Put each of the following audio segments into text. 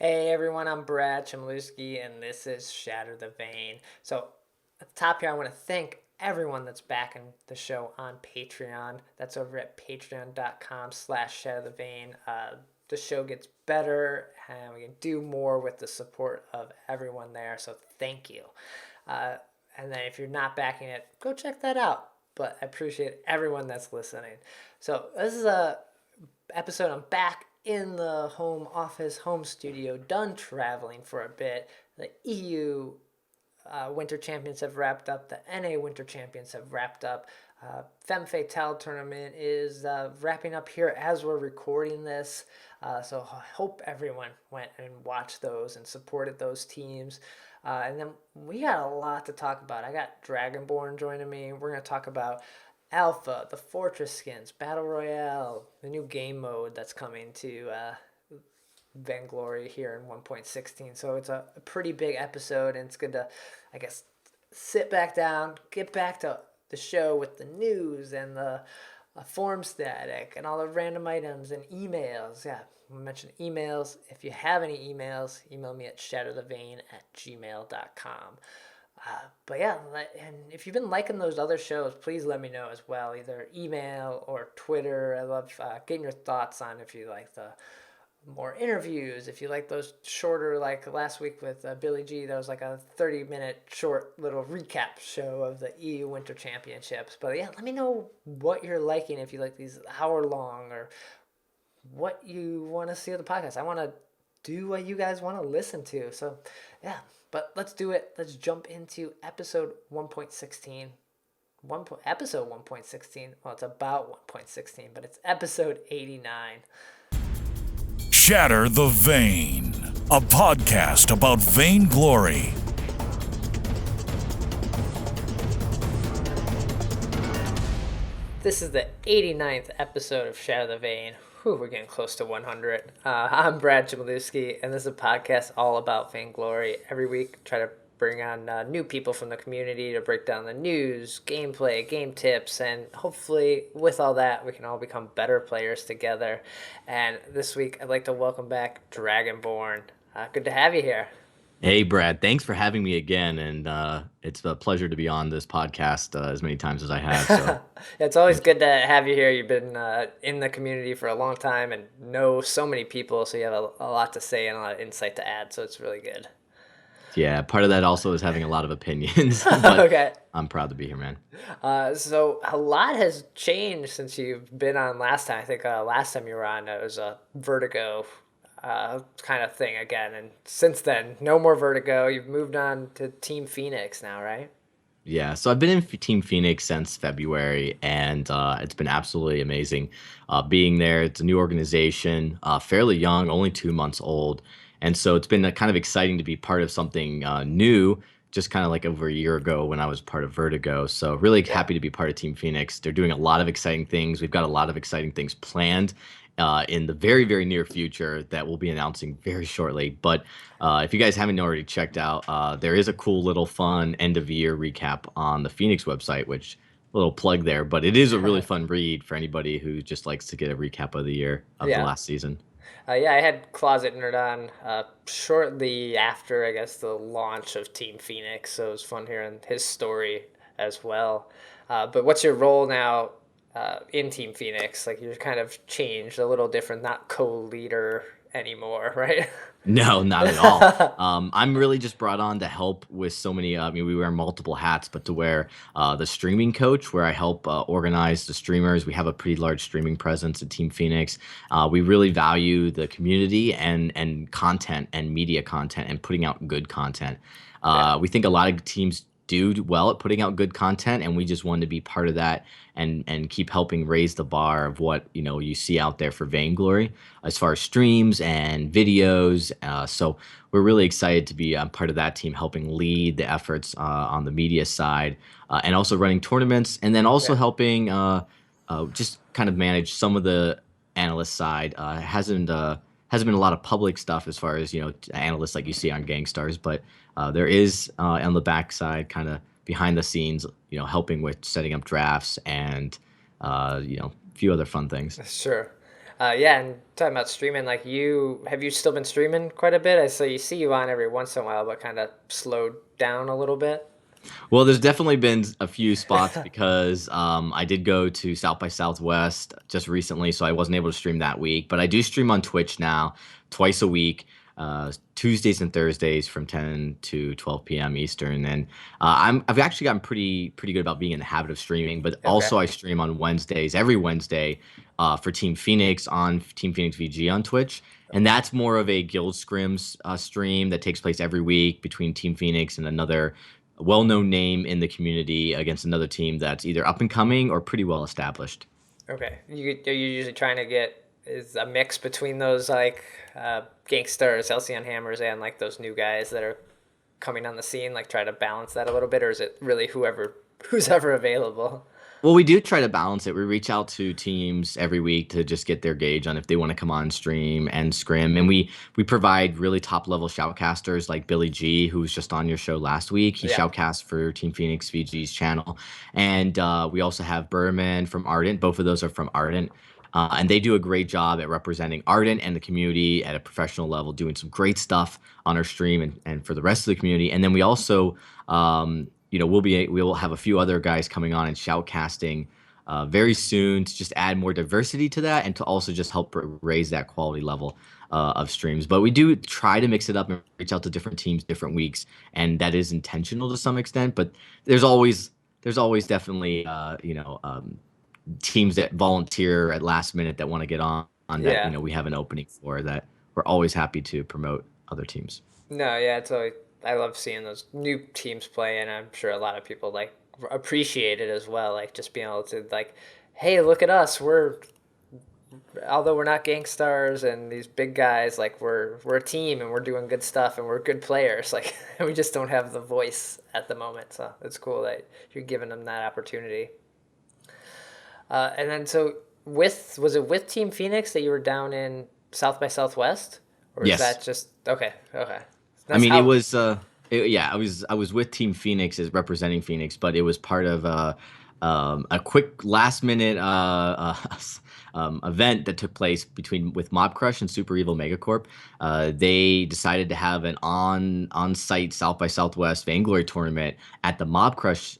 Hey everyone, I'm Brad Chmielewski, and this is Shatter the Vain. So, at the top here, I want to thank everyone that's backing the show on Patreon. That's over at patreon.com/shatterthevain. The show gets better, and we can do more with the support of everyone there, so thank you. Uh, and then if you're not backing it, go check that out. But I appreciate everyone that's listening. So, this is a episode. I'm back in the home office, home studio, done traveling for a bit. The EU Winter Champions have wrapped up. The NA Winter Champions have wrapped up. Femme Fatale Tournament is wrapping up here as we're recording this. So I hope everyone went and watched those and supported those teams. And then we got a lot to talk about. I got DragonBorne joining me. We're going to talk about Alpha, the Fortress skins, Battle Royale, the new game mode that's coming to Vainglory here in 1.16. So it's a pretty big episode, and it's good to, I guess, sit back down, get back to the show with the news and the form static and all the random items and emails. Yeah, I mentioned emails. If you have any emails, email me at shatterthevain@gmail.com. But yeah, and if you've been liking those other shows, please let me know as well, either email or Twitter. I love getting your thoughts on if you like the more interviews, if you like those shorter, like last week with Billy G, that was like a 30-minute short little recap show of the EU Winter Championships. But yeah, let me know what you're liking, if you like these hour-long, or what you want to see of the podcast. I want to do what you guys want to listen to. So yeah, but let's do it. Let's jump into episode 1.16. Episode 1.16. Well, it's about 1.16, but it's episode 89. Shatter the Vain, a podcast about Vainglory. This is the 89th episode of Shatter the Vain. Whew, we're getting close to 100. I'm Brad Chmielewski, and this is a podcast all about Vainglory. Every week, try to bring on new people from the community to break down the news, gameplay, game tips, and hopefully with all that, we can all become better players together. And this week, I'd like to welcome back DragonBorne. Good to have you here. Hey, Brad, thanks for having me again. And it's a pleasure to be on this podcast as many times as I have. So It's always good to have you here. You've been in the community for a long time and know so many people, so you have a lot to say and a lot of insight to add, so it's really good. yeah, part of that also is having a lot of opinions. But Okay. I'm proud to be here, man. So a lot has changed since you've been on last time. I think last time you were on, it was a Vertigo kind of thing again. And since then, no more Vertigo. You've moved on to Team Phoenix now, right? Yeah, so I've been in Team Phoenix since February, and it's been absolutely amazing being there. It's a new organization, fairly young, only 2 months old. And so it's been kind of exciting to be part of something new, just kind of like over a year ago when I was part of Vertigo. So really happy to be part of Team Phoenix. They're doing a lot of exciting things. We've got a lot of exciting things planned in the very, very near future that we'll be announcing very shortly. But if you guys haven't already checked out, there is a cool little fun end of year recap on the Phoenix website, which little plug there, but it is a really fun read for anybody who just likes to get a recap of the year of the Yeah. last season. Yeah, I had Closet Nerd on shortly after, I guess, the launch of Team Phoenix, so it was fun hearing his story as well. But what's your role now in Team Phoenix? Like, you're kind of changed a little different, not co-leader anymore, right? No, not at all. I'm really just brought on to help with so many. I mean, we wear multiple hats, but to wear the streaming coach, where I help organize the streamers. We have a pretty large streaming presence at Team Phoenix. We really value the community and content and media content and putting out good content. We think a lot of teams do well at putting out good content, and we just wanted to be part of that and keep helping raise the bar of what you see out there for Vainglory as far as streams and videos. So we're really excited to be part of that team, helping lead the efforts on the media side and also running tournaments, and then also helping just kind of manage some of the analyst side. Hasn't been a lot of public stuff as far as analysts like you see on Gangstars, but there is on the backside, kind of behind the scenes, helping with setting up drafts and a few other fun things. Sure. Yeah, and talking about streaming, like have you still been streaming quite a bit? I see you on every once in a while, but kind of slowed down a little bit. Well, there's definitely been a few spots because I did go to South by Southwest just recently, so I wasn't able to stream that week. But I do stream on Twitch now, twice a week, Tuesdays and Thursdays from 10 to 12 p.m. Eastern. And I've actually gotten pretty good about being in the habit of streaming. But Okay. also, I stream on Wednesdays, every Wednesday, for Team Phoenix on Team Phoenix VG on Twitch. And that's more of a guild scrims stream that takes place every week between Team Phoenix and another well-known name in the community against another team that's either up and coming or pretty well established. Okay. Are you usually trying to get is a mix between those like gangsters, Halcyon Hammers, and like those new guys that are coming on the scene? Like try to balance that a little bit, or is it really who's ever available? Well, we do try to balance it. We reach out to teams every week to just get their gauge on if they want to come on stream and scrim. And we provide really top level shoutcasters like Billy G, who was just on your show last week. He Yeah. shoutcasts for Team Phoenix VG's channel. And we also have Berman from Ardent. Both of those are from Ardent. And they do a great job at representing Ardent and the community at a professional level, doing some great stuff on our stream and for the rest of the community. And then we also we'll have a few other guys coming on and shoutcasting very soon to just add more diversity to that and to also just help raise that quality level of streams. But we do try to mix it up and reach out to different teams, different weeks, and that is intentional to some extent. But there's always definitely teams that volunteer at last minute that want to get on that Yeah. we have an opening for that we're always happy to promote other teams. No, yeah, it's always, I love seeing those new teams play, and I'm sure a lot of people like appreciate it as well. Like just being able to like, hey, look at us. Although we're not gang stars and these big guys, like we're a team and we're doing good stuff and we're good players. Like we just don't have the voice at the moment, so it's cool that you're giving them that opportunity. And then so was it with Team Phoenix that you were down in South by Southwest, or is Yes. that just okay? Okay, I that's mean, it how. was yeah, I was with Team Phoenix as representing Phoenix, but it was part of a quick last minute event that took place between with Mob Crush and Super Evil Megacorp. They decided to have an on-site South by Southwest Vainglory tournament at the Mob Crush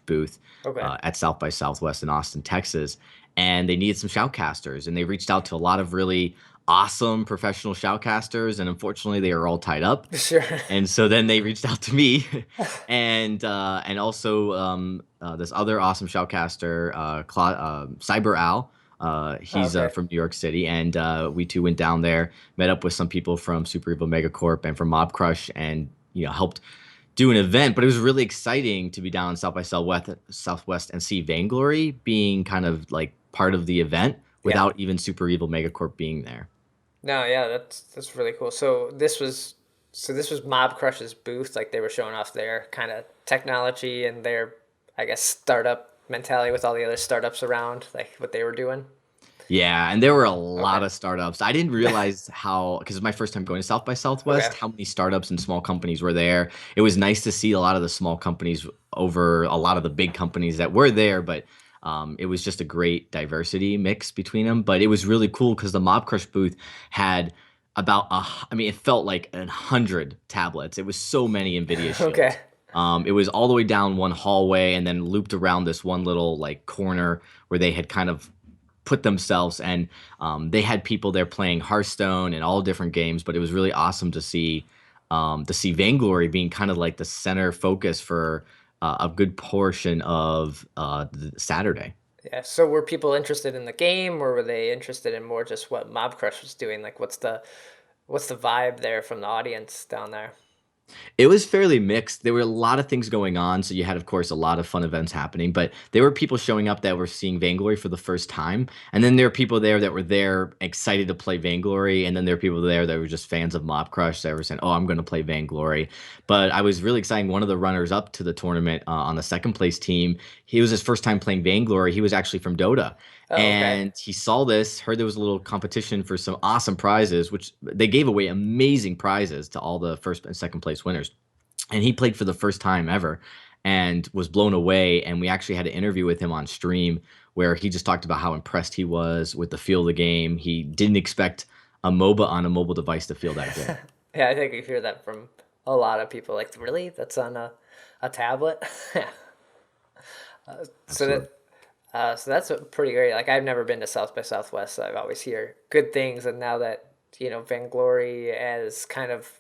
booth Okay. at South by Southwest in Austin, Texas, and they needed some shoutcasters, and they reached out to a lot of really awesome professional shoutcasters, and unfortunately, they are all tied up. Sure. And so then they reached out to me, and also this other awesome shoutcaster, Cyber Al. He's Okay. from New York City, and we two went down there, met up with some people from Super Evil Megacorp and from Mob Crush, and helped do an event. But it was really exciting to be down in South by Southwest and see Vainglory being kind of like part of the event Yeah. without even Super Evil Megacorp being there. No, yeah, that's really cool. So this was Mob Crush's booth, like they were showing off their kind of technology and their, I guess, startup mentality with all the other startups around, like what they were doing. Yeah, and there were a lot Okay. of startups. I didn't realize how, because it's my first time going to South by Southwest, Okay. how many startups and small companies were there. It was nice to see a lot of the small companies over a lot of the big companies that were there, but it was just a great diversity mix between them. But it was really cool because the Mob Crush booth had I mean, it felt like 100 tablets. It was so many NVIDIA Okay. shields. It was all the way down one hallway and then looped around this one little like corner where they had kind of put themselves, and they had people there playing Hearthstone and all different games. But it was really awesome to see Vainglory being kind of like the center focus for a good portion of the Saturday. Yeah. So were people interested in the game, or were they interested in more just what Mob Crush was doing? Like, what's the vibe there from the audience down there? It was fairly mixed. There were a lot of things going on. So you had, of course, a lot of fun events happening, but there were people showing up that were seeing Vainglory for the first time. And then there were people there that were there excited to play Vainglory. And then there were people there that were just fans of Mob Crush that were saying, oh, I'm going to play Vainglory. But I was really excited. One of the runners up to the tournament on the second place team, he was his first time playing Vainglory. He was actually from Dota. Oh, okay. And he saw this, heard there was a little competition for some awesome prizes, which they gave away amazing prizes to all the first and second place winners. And he played for the first time ever. and was blown away. And we actually had an interview with him on stream where he just talked about how impressed he was with the feel of the game. He didn't expect a MOBA on a mobile device to feel that good. Yeah, I think you hear that from a lot of people. Like, really? That's on a tablet? So Absolutely. so that's pretty great. Like, I've never been to South by Southwest, so I've always hear good things. And now that, Vainglory is kind of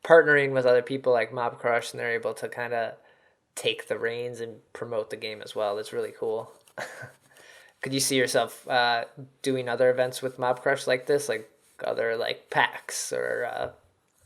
partnering with other people like Mob Crush, and they're able to kind of take the reins and promote the game as well. That's really cool. Could you see yourself doing other events with Mob Crush like this, like other like packs or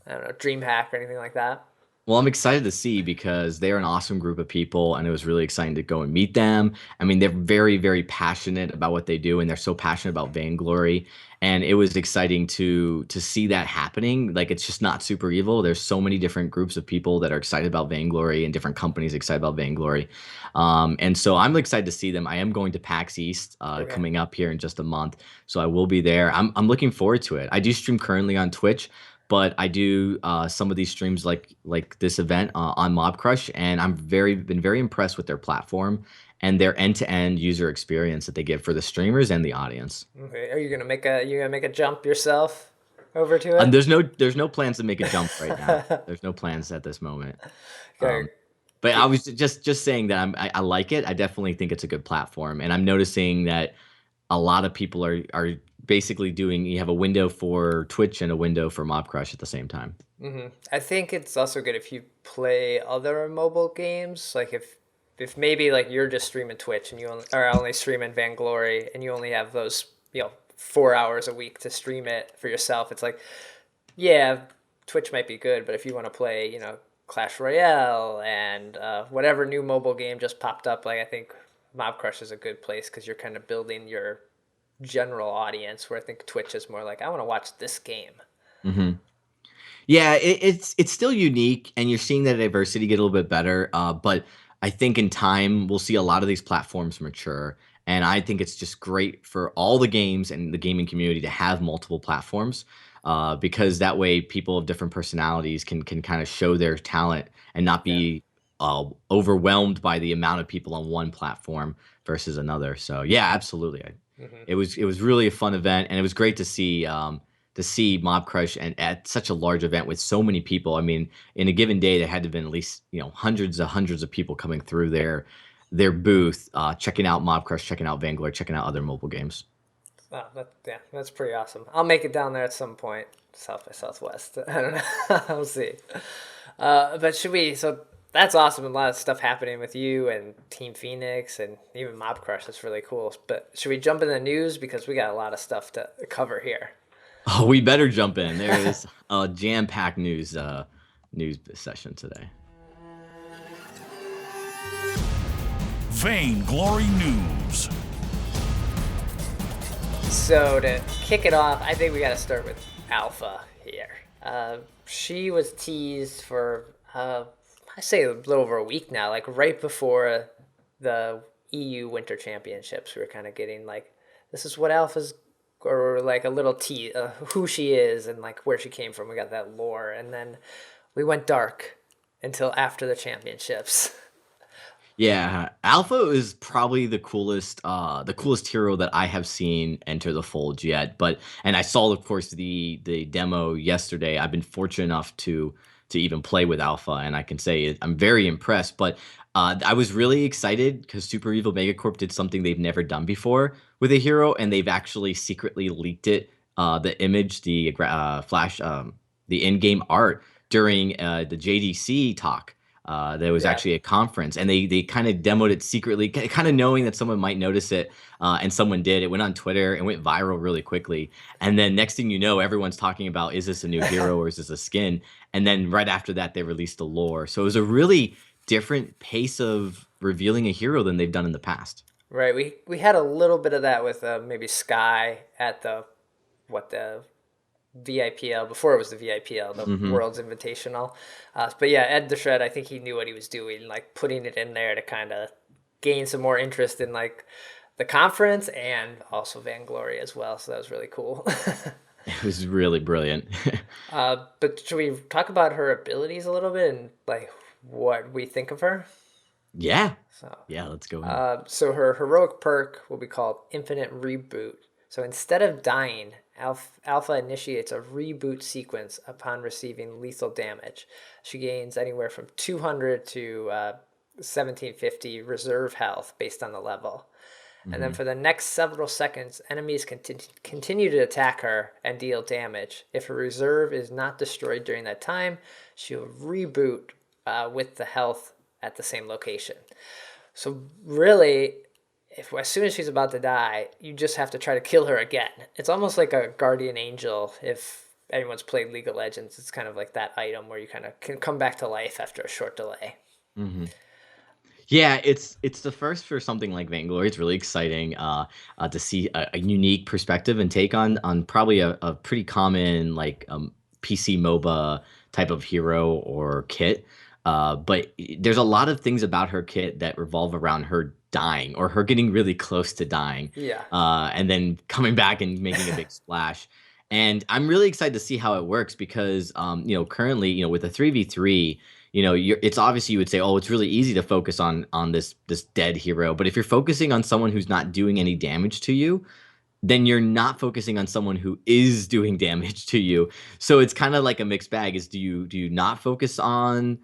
I don't know, DreamHack or anything like that? Well, I'm excited to see because they're an awesome group of people, and it was really exciting to go and meet them. I mean, they're very, very passionate about what they do, and they're so passionate about Vainglory. And it was exciting to see that happening. Like, it's just not super evil. There's so many different groups of people that are excited about Vainglory and different companies excited about Vainglory. And so I'm excited to see them. I am going to PAX East Okay. coming up here in just a month, so I will be there. I'm looking forward to it. I do stream currently on Twitch, but I do some of these streams like this event on Mob Crush, and been very impressed with their platform and their end-to-end user experience that they give for the streamers and the audience. Okay. Are you gonna make a jump yourself over to And it? there's no plans to make a jump right now. There's no plans at this moment. Okay. Um, but I was just saying that I like it. I definitely think it's a good platform, and I'm noticing that a lot of people are basically doing. You have a window for Twitch and a window for Mob Crush at the same time. I think it's also good if you play other mobile games. Like if maybe like you're just streaming Twitch and you only, are only streaming Vainglory and you only have those 4 hours a week to stream it for yourself. It's like, yeah, Twitch might be good, but if you want to play Clash Royale and whatever new mobile game just popped up, like I think Mob Crush is a good place because you're kind of building your general audience. Where I think Twitch is more like, I want to watch this game. Hmm. Yeah, it's still unique, and you're seeing that diversity get a little bit better. But I think in time we'll see a lot of these platforms mature, and I think it's just great for all the games and the gaming community to have multiple platforms, because that way people of different personalities can kind of show their talent and not Yeah. be overwhelmed by the amount of people on one platform versus another. So yeah, absolutely. It was really a fun event, and it was great to see Mob Crush and at such a large event with so many people. I mean, in a given day, there had to have been at least hundreds of people coming through their booth, checking out Mob Crush, checking out Vainglory, checking out other mobile games. Oh, yeah, that's pretty awesome. I'll make it down there at some point, South by Southwest. I don't know. I'll see. But should we? So that's awesome. A lot of stuff happening with you and Team Phoenix and even Mob Crush. That's really cool. But should we jump in the news because we got a lot of stuff to cover here? Oh, we better jump in. There is a jam-packed news session today. Vainglory News. So to kick it off, I think we got to start with Alpha here. She was teased for I say a little over a week now, like right before the EU Winter Championships. We were kind of getting like, this is what Alpha's, or like a little tease, who she is and like where she came from. We got that lore, and then we went dark until after the championships. Yeah, Alpha is probably the coolest hero that I have seen enter the fold yet. And I saw, of course, the demo yesterday. I've been fortunate enough to even play with Alpha, and I can say I'm very impressed. But I was really excited because Super Evil Megacorp did something they've never done before with a hero, and they've actually secretly leaked it, the image, flash, the in-game art during the JDC talk. There was Yeah. actually a conference, and they kind of demoed it secretly, kind of knowing that someone might notice it, and someone did. It went on Twitter and went viral really quickly. And then next thing you know, everyone's talking about, is this a new hero or is this a skin? And then right after that, they released the lore. So it was a really different pace of revealing a hero than they've done in the past. Right. We had a little bit of that with maybe Sky at the VIPL before it was the VIPL, the Hmm. World's Invitational. But yeah, Ed the Shred, I think he knew what he was doing, like putting it in there to kind of gain some more interest in like the conference and also Vainglory as well. So that was really cool. It was really brilliant. But should we talk about her abilities a little bit and like what we think of her? Yeah. So, Yeah, let's go in. so her heroic perk will be called Infinite Reboot. So instead of dying, Alpha initiates a reboot sequence upon receiving lethal damage. She gains anywhere from 200 to 1750 reserve health based on the level. And then Hmm. for the next several seconds, enemies continue to attack her and deal damage. If her reserve is not destroyed during that time, she'll reboot with the health at the same location. So really, if as soon as she's about to die, you just have to try to kill her again. It's almost like a guardian angel. If anyone's played League of Legends, it's kind of like that item where you kind of can come back to life after a short delay. Hmm. Yeah, it's the first for something like Vainglory. It's really exciting to see a unique perspective and take on probably a pretty common like PC MOBA type of hero or kit. But there's a lot of things about her kit that revolve around her dying or her getting really close to dying, Yeah. and then coming back and making a big splash. And I'm really excited to see how it works because currently with a 3v3, it's obviously you would say, oh, it's really easy to focus on this dead hero, but if you're focusing on someone who's not doing any damage to you, then you're not focusing on someone who is doing damage to you. So it's kind of like a mixed bag. Is do you not focus on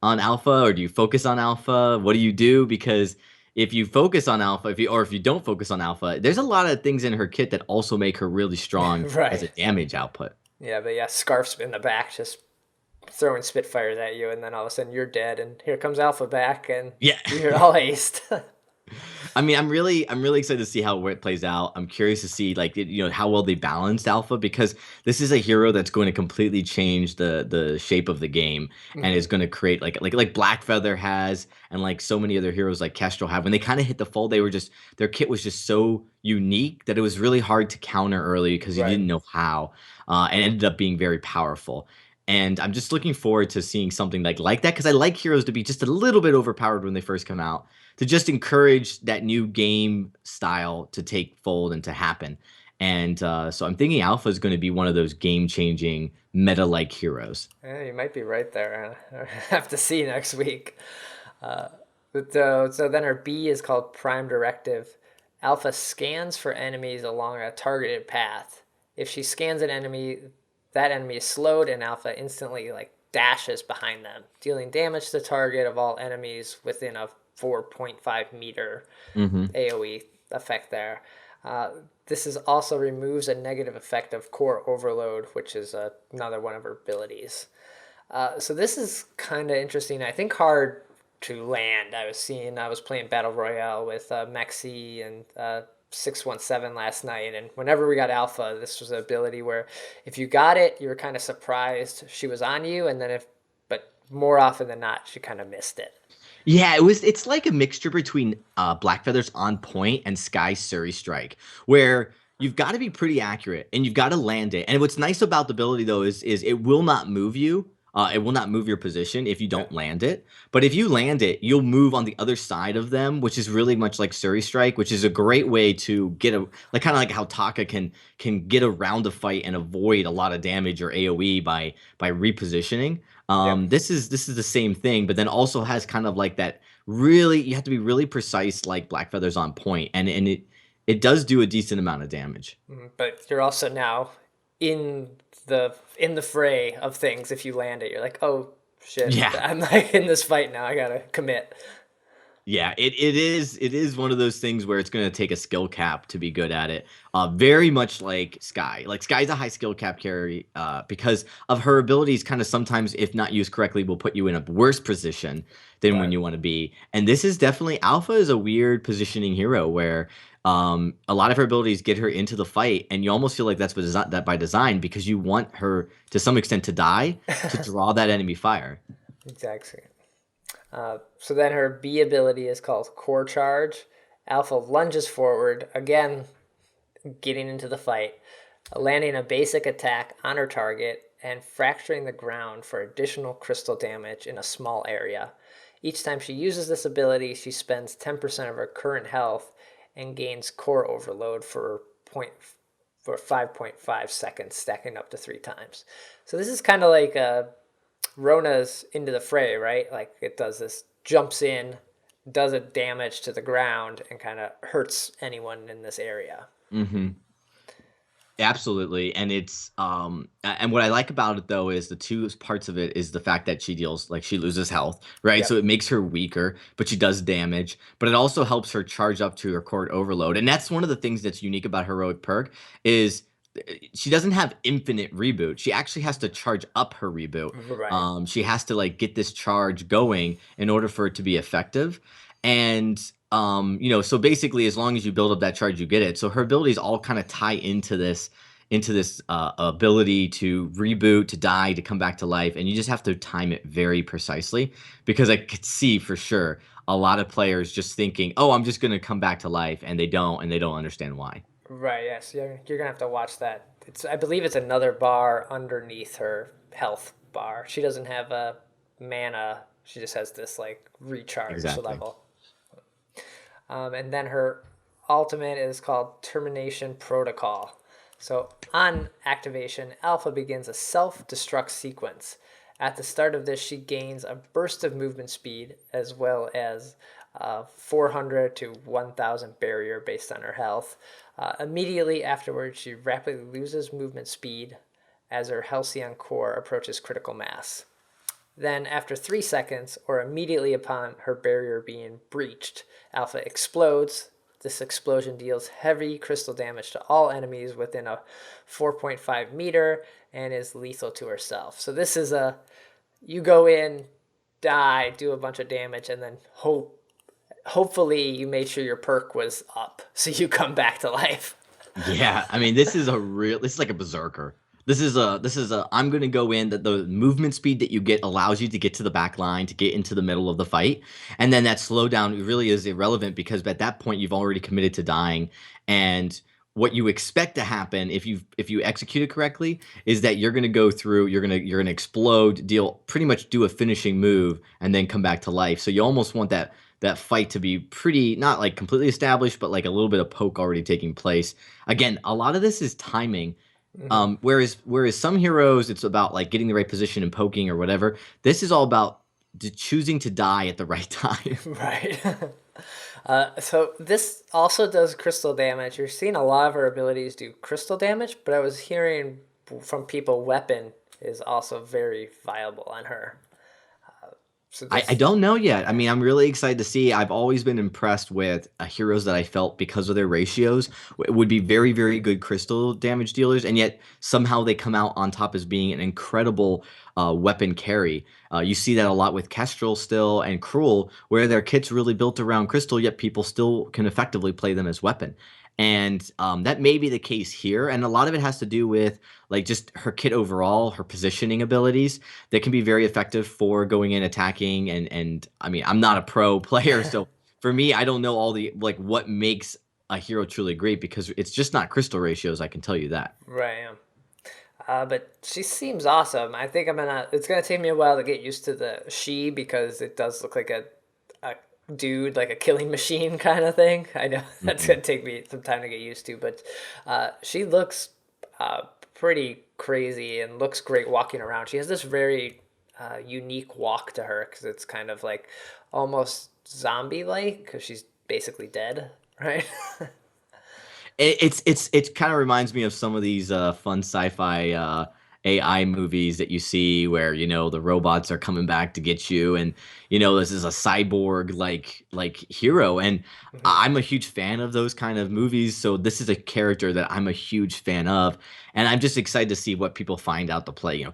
alpha, or do you focus on alpha? What do you do? Because if you focus on alpha, if you don't focus on alpha, there's a lot of things in her kit that also make her really strong as a Right. damage output. Yeah, but yeah, Scarf's in the back just throwing Spitfires at you, and then all of a sudden you're dead, and here comes Alpha back, and Yeah. you're all aced. I mean, I'm really excited to see how it plays out. I'm curious to see like how well they balanced Alpha because this is a hero that's going to completely change the shape of the game and is Mhm. going to create like Blackfeather has and like so many other heroes like Kestrel have. When they kind of hit the fold, their kit was just so unique that it was really hard to counter early because you Right. didn't know how, and ended up being very powerful. And I'm just looking forward to seeing something like that because I like heroes to be just a little bit overpowered when they first come out to just encourage that new game style to take fold and to happen. And so I'm thinking Alpha is going to be one of those game changing meta like heroes. Yeah, you might be right there. I have to see next week. Uh, so then our B is called Prime Directive. Alpha scans for enemies along a targeted path. If she scans an enemy, that enemy is slowed, and Alpha instantly like dashes behind them, dealing damage to the target of all enemies within a 4.5 meter Hmm. AOE effect there. This is also removes a negative effect of core overload, which is another one of her abilities. So this is kind of interesting. I think hard to land. I was playing Battle Royale with Maxi and 617 last night, and whenever we got Alpha, this was an ability where if you got it, you were kind of surprised she was on you, and then but more often than not, she kind of missed it. Yeah, it's like a mixture between Blackfeather's On Point and Sky Surrey Strike, where you've got to be pretty accurate and you've got to land it. And what's nice about the ability though is it will not move you. It will not move your position if you Yeah. don't land it. But if you land it, you'll move on the other side of them, which is really much like Surrey Strike, which is a great way to get a like kind of like how Taka can get around the fight and avoid a lot of damage or AoE by repositioning. Yep. This is the same thing, but then also has kind of like that really you have to be really precise like Blackfeather's On Point, and it does do a decent amount of damage. But you're also now in the fray of things. If you land it, you're like, oh shit, Yeah. I'm like in this fight now. I gotta commit. Yeah, it is one of those things where it's going to take a skill cap to be good at it. Very much like Sky. Like Sky's a high skill cap carry because of her abilities. Kind of sometimes, if not used correctly, will put you in a worse position than when Right. you want to be. And this is definitely Alpha is a weird positioning hero where a lot of her abilities get her into the fight, and you almost feel like that by design because you want her to some extent to die to draw that enemy fire. Exactly. So then her B ability is called Core Charge. Alpha lunges forward again, getting into the fight, landing a basic attack on her target and fracturing the ground for additional crystal damage in a small area. Each time she uses this ability, she spends 10% of her current health and gains core overload for 5.5 seconds, stacking up to 3 times. So this is kind of like Rona's Into the Fray, right? Like it does this, jumps in, does a damage to the ground and kind of hurts anyone in this area. Hmm. Absolutely. And and what I like about it though is the two parts of it is the fact that she loses health, right? So Yep. it makes her weaker, but she does damage, but it also helps her charge up to her court overload. And that's one of the things that's unique about heroic perk is she doesn't have infinite reboot. She actually has to charge up her reboot. Right. She has to like get this charge going in order for it to be effective. And so basically as long as you build up that charge, you get it. So her abilities all kind of tie into this ability to reboot, to die, to come back to life, and you just have to time it very precisely because I could see for sure a lot of players just thinking, "Oh, I'm just going to come back to life," and they don't understand why. Right. Yes. You're gonna have to watch that. I believe it's another bar underneath her health bar. She doesn't have a mana. She just has this like recharge Exactly. level. And then her ultimate is called Termination Protocol. So on activation, Alpha begins a self-destruct sequence. At the start of this, she gains a burst of movement speed as well as 400 to 1,000 barrier based on her health. Immediately afterwards, she rapidly loses movement speed as her Halcyon core approaches critical mass. Then, after 3 seconds, or immediately upon her barrier being breached, Alpha explodes. This explosion deals heavy crystal damage to all enemies within a 4.5 meter and is lethal to herself. So this is you go in, die, do a bunch of damage, and then hopefully you made sure your perk was up so you come back to life. Yeah, I mean, this is like a berserker. This is a I'm gonna go in that the movement speed that you get allows you to get to the back line, to get into the middle of the fight. And then that slowdown really is irrelevant because at that point you've already committed to dying. And what you expect to happen if you execute it correctly is that you're gonna go through, you're gonna explode, pretty much do a finishing move, and then come back to life. So you almost want that fight to be pretty not like completely established, but like a little bit of poke already taking place. Again, a lot of this is timing. Mm-hmm. Whereas some heroes, it's about like getting the right position and poking or whatever. This is all about choosing to die at the right time. Right. So this also does crystal damage. You're seeing a lot of her abilities do crystal damage, but I was hearing from people weapon is also very viable on her. So I this, don't know yet. I mean, I'm really excited to see. I've always been impressed with heroes that I felt because of their ratios would be very, very good crystal damage dealers, and yet somehow they come out on top as being an incredible weapon carry. You see that a lot with Kestrel still and Cruel, where their kits really built around crystal, yet people still can effectively play them as weapon. And that may be the case here, and a lot of it has to do with like just her kit overall, her positioning abilities that can be very effective for going in attacking and I mean I'm not a pro player so for me I don't know all the like what makes a hero truly great because it's just not crystal ratios, I can tell you that. right. Yeah. But she seems awesome. I think It's gonna take me a while to get used to the she because it does look like a dude, like a killing machine kind of thing. I know that's Hmm. gonna take me some time to get used to, but she looks pretty crazy and looks great walking around. She has this very unique walk to her because it's kind of like almost zombie-like because she's basically dead, right? It kind of reminds me of some of these fun sci-fi AI movies that you see where the robots are coming back to get you, and this is a cyborg like hero, and Mhm. I'm a huge fan of those kind of movies. So this is a character that I'm a huge fan of, and I'm just excited to see what people find out to play.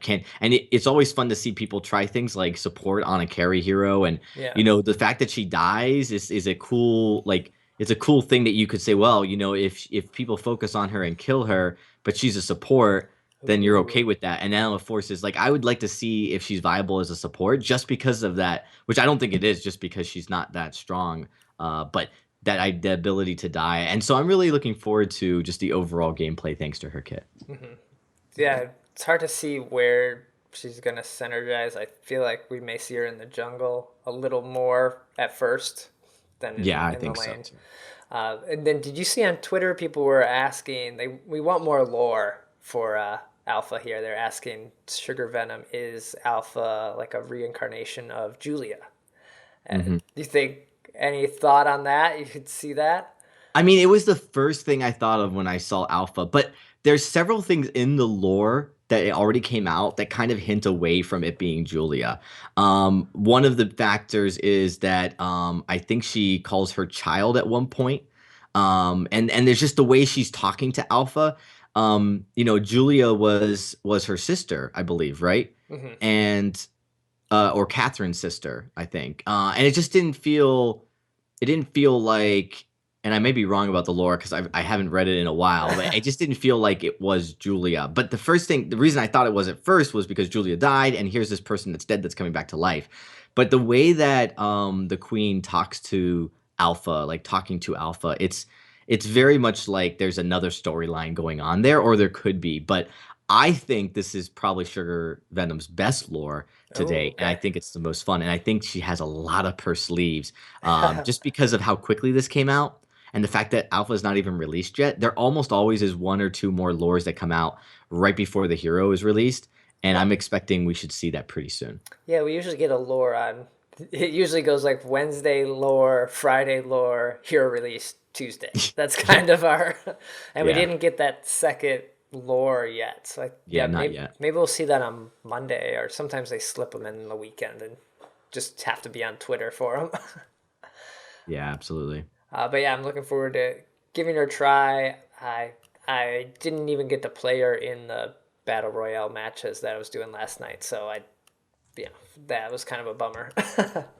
It's always fun to see people try things like support on a carry hero, and Yeah. the fact that she dies is a cool like it's a cool thing that you could say, well, if people focus on her and kill her, but she's a support, then you're okay Ooh. with that. And now of forces, like I would like to see if she's viable as a support, just because of that, which I don't think it is, just because she's not that strong. But the ability to die, and so I'm really looking forward to just the overall gameplay thanks to her kit. Yeah, it's hard to see where she's gonna synergize. I feel like we may see her in the jungle a little more at first than Yeah, I in the think so lane. too. And then did you see on Twitter people were asking we want more lore for Alpha here. They're asking Sugar Venom is Alpha like a reincarnation of Julia? Mhm. Do you think Any thought on that? You could see that. I mean, it was the first thing I thought of when I saw Alpha, but there's several things in the lore that it already came out that kind of hint away from it being Julia. One of the factors is that I think she calls her child at one point. And there's just the way she's talking to Alpha. Julia was her sister, I believe, right? Hmm. And or Catherine's sister, I think. And it just didn't feel like, and I may be wrong about the lore because I haven't read it in a while, but it just didn't feel like it was Julia. But the reason I thought it was at first was because Julia died, and here's this person that's dead that's coming back to life. But the way that the Queen talks to Alpha, like talking to Alpha, it's very much like there's another storyline going on there, or there could be. But I think this is probably Sugar Venom's best lore to Oh, date, and I okay. think it's the most fun. And I think she has a lot up her sleeves, just because of how quickly this came out, and the fact that Alpha is not even released yet. There almost always is one or two more lores that come out right before the hero is released, and Yeah. I'm expecting we should see that pretty soon. Yeah, we usually get a lore on. It usually goes like Wednesday lore, Friday lore, hero release Tuesday. That's Yeah, kind of our, and we yeah, didn't get that second lore yet. So yeah, yeah, not maybe yet. maybe we'll see that on Monday, or sometimes they slip them in the weekend and just have to be on Twitter for them. Yeah, absolutely. But yeah, I'm looking forward to giving her a try. I didn't even get to play her in the battle royale matches that I was doing last night, so yeah, that was kind of a bummer.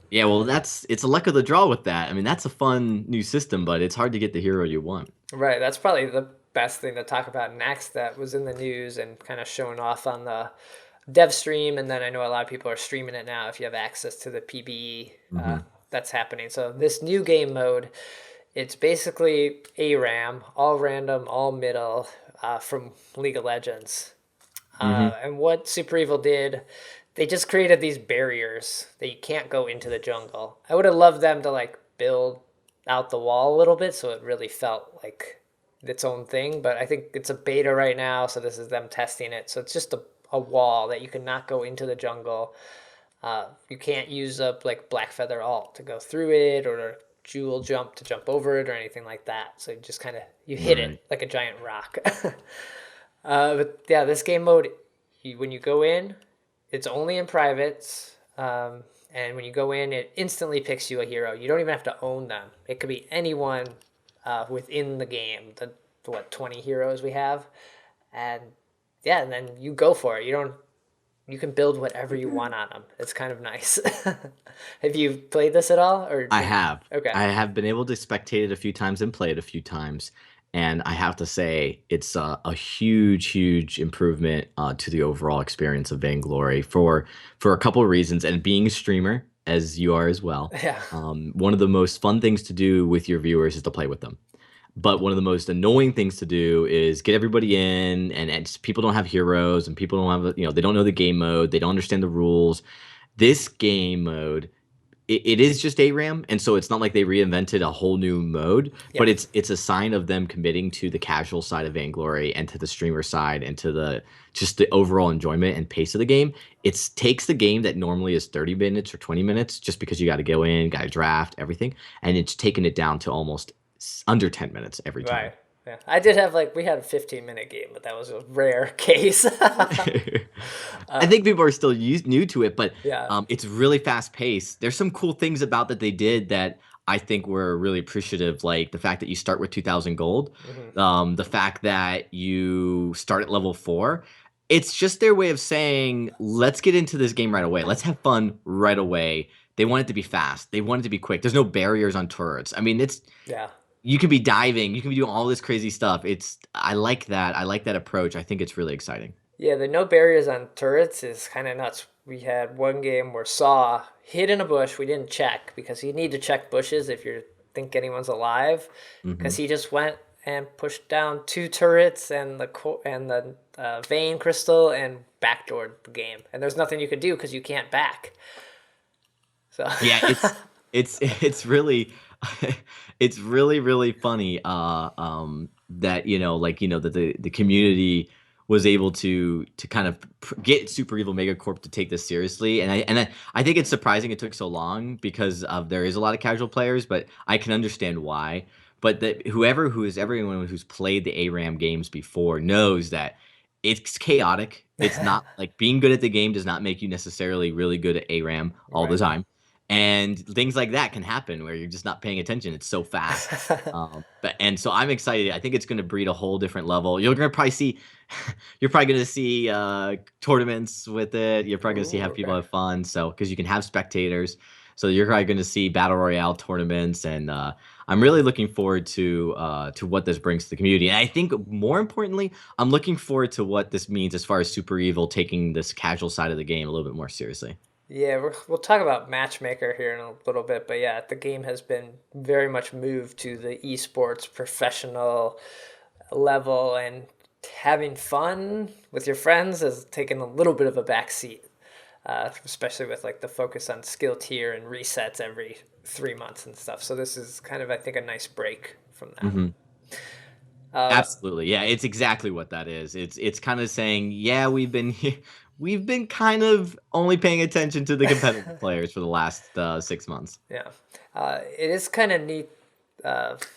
Yeah, well, it's a luck of the draw with that. I mean, that's a fun new system, but it's hard to get the hero you want. Right, that's probably the best thing to talk about next that was in the news and kind of showing off on the dev stream. And then I know a lot of people are streaming it now if you have access to the PBE Hmm. that's happening. So, this new game mode, it's basically ARAM, all random, all middle from League of Legends. Hmm. And what Super Evil did, they just created these barriers that you can't go into the jungle. I would have loved them to like build out the wall a little bit so it really felt like its own thing. But I think it's a beta right now, so this is them testing it. So it's just a wall that you cannot go into the jungle. You can't use up like Black Feather Alt to go through it or Jewel Jump to jump over it or anything like that. So you just kind of you hit Right. it like a giant rock. But yeah, this game mode, when you go in, it's only in privates. And when you go in, it instantly picks you a hero. You don't even have to own them. It could be anyone within the game. The what 20 heroes we have, and yeah, and then you go for it. You can build whatever you want on them. It's kind of nice. Have you played this at all, or I have. okay? I have been able to spectate it a few times and play it a few times. And I have to say, it's a huge, huge improvement to the overall experience of Vainglory for a couple of reasons. And being a streamer, as you are as well, Yeah, one of the most fun things to do with your viewers is to play with them. But one of the most annoying things to do is get everybody in, and people don't have heroes, and people don't have, they don't know the game mode, they don't understand the rules. This game mode, it is just ARAM, and so it's not like they reinvented a whole new mode, yeah, but it's a sign of them committing to the casual side of Vainglory and to the streamer side and to the just the overall enjoyment and pace of the game. It takes the game that normally is 30 minutes or 20 minutes just because you got to go in, got to draft everything, and it's taken it down to almost under 10 minutes every time. right. Yeah, I did have we had a 15-minute game, but that was a rare case. I think people are still new to it, but Yeah. it's really fast paced. There's some cool things about that they did that I think were really appreciative, like the fact that you start with 2,000 gold, Hmm. the fact that you start at level 4. It's just their way of saying, let's get into this game right away. Let's have fun right away. They want it to be fast. They want it to be quick. There's no barriers on turrets. I mean, Yeah. you can be diving, you can be doing all this crazy stuff. I like that. I like that approach. I think it's really exciting. Yeah, the no barriers on turrets is kind of nuts. We had one game where Saw hid in a bush. We didn't check because you need to check bushes if you think anyone's alive. Hmm. Because he just went and pushed down two turrets and the vein crystal and backdoored the game. And there's nothing you could do because you can't back. So Yeah, it's really it's really really funny that like that the community was able to kind of get Super Evil Megacorp to take this seriously. And I think it's surprising it took so long because there is a lot of casual players, but I can understand why. But that everyone who's played the ARAM games before knows that it's chaotic. It's not like being good at the game does not make you necessarily really good at ARAM all the Right. time. And things like that can happen where you're just not paying attention. It's so fast. So I'm excited. I think it's going to breed a whole different level. You're going to probably see, you're probably going to see tournaments with it. You're probably going to see Ooh, have people okay. have fun. So because you can have spectators, so you're probably going to see battle royale tournaments, and I'm really looking forward to what this brings to the community. And I think more importantly, I'm looking forward to what this means as far as Super Evil taking this casual side of the game a little bit more seriously. Yeah, we'll talk about Matchmaker here in a little bit, but yeah, the game has been very much moved to the esports professional level, and having fun with your friends has taken a little bit of a backseat, especially with like the focus on skill tier and resets every 3 months and stuff. So this is kind of, I think, a nice break from that. Hmm. Uh, Absolutely. Yeah, it's exactly what that is. It's kind of saying, yeah, we've been kind of only paying attention to the competitive players for the last 6 months. yeah, it is kind of neat. What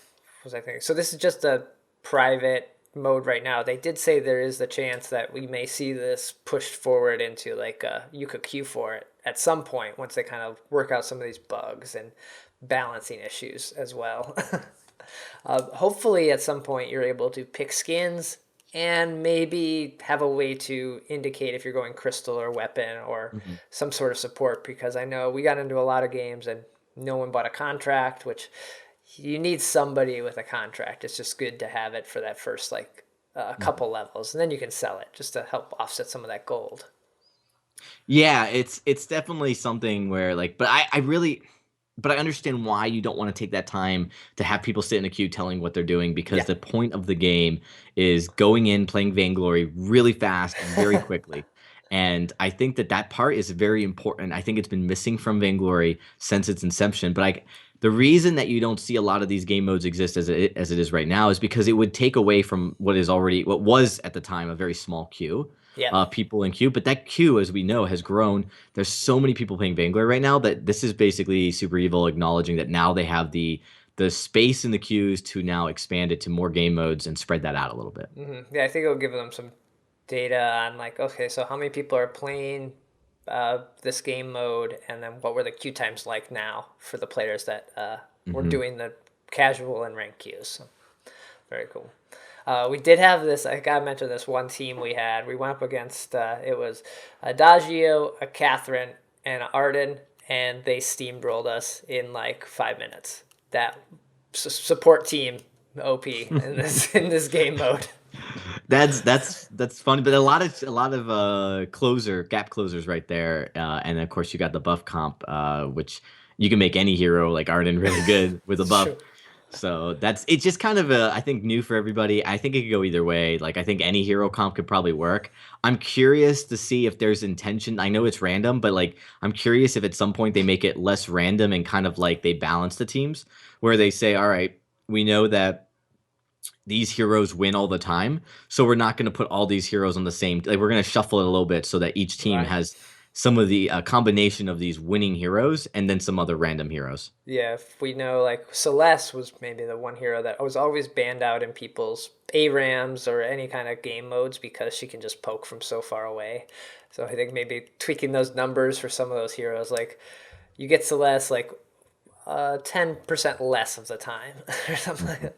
was I thinking? So this is just a private mode right now. They did say there is the chance that we may see this pushed forward into like you could queue for it at some point once they kind of work out some of these bugs and balancing issues as well. Hopefully, at some point, you're able to pick skins and maybe have a way to indicate if you're going crystal or weapon or Hmm. some sort of support, because I know we got into a lot of games and no one bought a contract, which you need somebody with a contract. It's just good to have it for that first like couple levels, and then you can sell it just to help offset some of that gold. Yeah, it's definitely something where like, but I understand why you don't want to take that time to have people sit in a queue telling what they're doing, because Yeah. the point of the game is going in, playing Vainglory really fast, very quickly. And I think that that part is very important. I think it's been missing from Vainglory since its inception. The reason that you don't see a lot of these game modes exist as it is right now is because it would take away from what was at the time a very small queue, Yeah. people in queue. But that queue, as we know, has grown. There's so many people playing Vainglory right now that this is basically Super Evil acknowledging that now they have the space in the queues to now expand it to more game modes and spread that out a little bit. Yeah, I think it'll give them some data on like, okay, so how many people are playing this game mode, and then what were the queue times like now for the players that were Hmm. doing the casual and ranked queues. So, very cool. We did have this. I gotta mention this one team we had. We went up against it was Adagio, a Catherine, and a Arden, and they steamrolled us in like 5 minutes. That support team OP in this game mode. That's funny, but a lot of closer gap closers right there, and of course you got the buff comp, which you can make any hero like Arden really good with a buff. Sure. So it's just kind of I think new for everybody. I think it could go either way. Like I think any hero comp could probably work. I'm curious to see if there's intention. I know it's random, but like I'm curious if at some point they make it less random and kind of like they balance the teams where they say, all right, we know that these heroes win all the time, so we're not going to put all these heroes on the same. Like we're going to shuffle it a little bit so that each team Right. has some of the combination of these winning heroes and then some other random heroes. Yeah, if we know like Celeste was maybe the one hero that was always banned out in people's ARAMs or any kind of game modes because she can just poke from so far away. So I think maybe tweaking those numbers for some of those heroes, like you get Celeste like 10% less of the time or something like Mhm.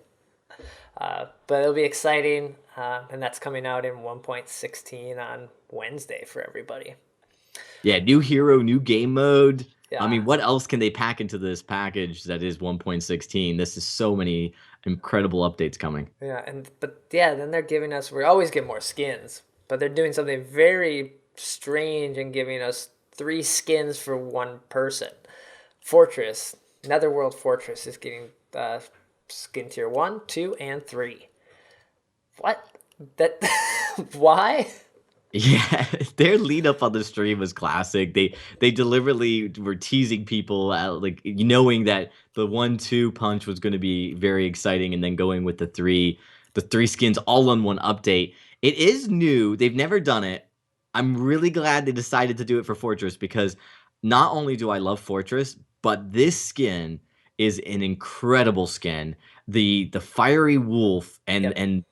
that. But it'll be exciting, and that's coming out in 1.16 on Wednesday for everybody. Yeah, new hero, new game mode. I Yeah, mean, what else can they pack into this package that is 1.16? This is so many incredible updates coming. yeah, but yeah, then they're giving us. We always get more skins, but they're doing something very strange and giving us 3 skins for one person. Fortress, Netherworld Fortress is getting skin tier 1, 2, and 3. What? That? Why? Yeah, their lead up on the stream was classic. They deliberately were teasing people like knowing that the 1-2 punch was going to be very exciting, and then going with the three skins all on one update. It is new. They've never done it. I'm really glad they decided to do it for Fortress because not only do I love Fortress, but this skin is an incredible skin. The fiery wolf and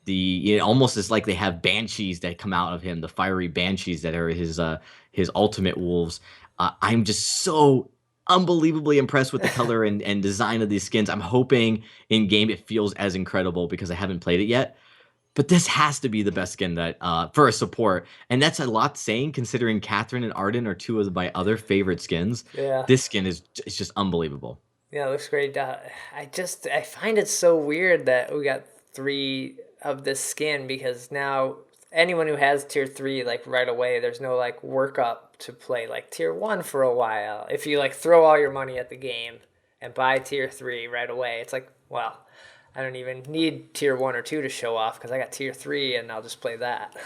Yep. almost it's like they have banshees that come out of him, the fiery banshees that are his ultimate wolves. I'm just so unbelievably impressed with the color and design of these skins. I'm hoping in game it feels as incredible because I haven't played it yet. But this has to be the best skin that for a support, and that's a lot saying considering Catherine and Arden are two of my other favorite skins. Yeah. This skin is it's just unbelievable. Yeah, it looks great. I find it so weird that we got three of this skin because now anyone who has tier three like right away, there's no like workup to play like tier one for a while. If you like throw all your money at the game and buy tier three right away, it's like, well, I don't even need tier one or two to show off because I got tier three and I'll just play that.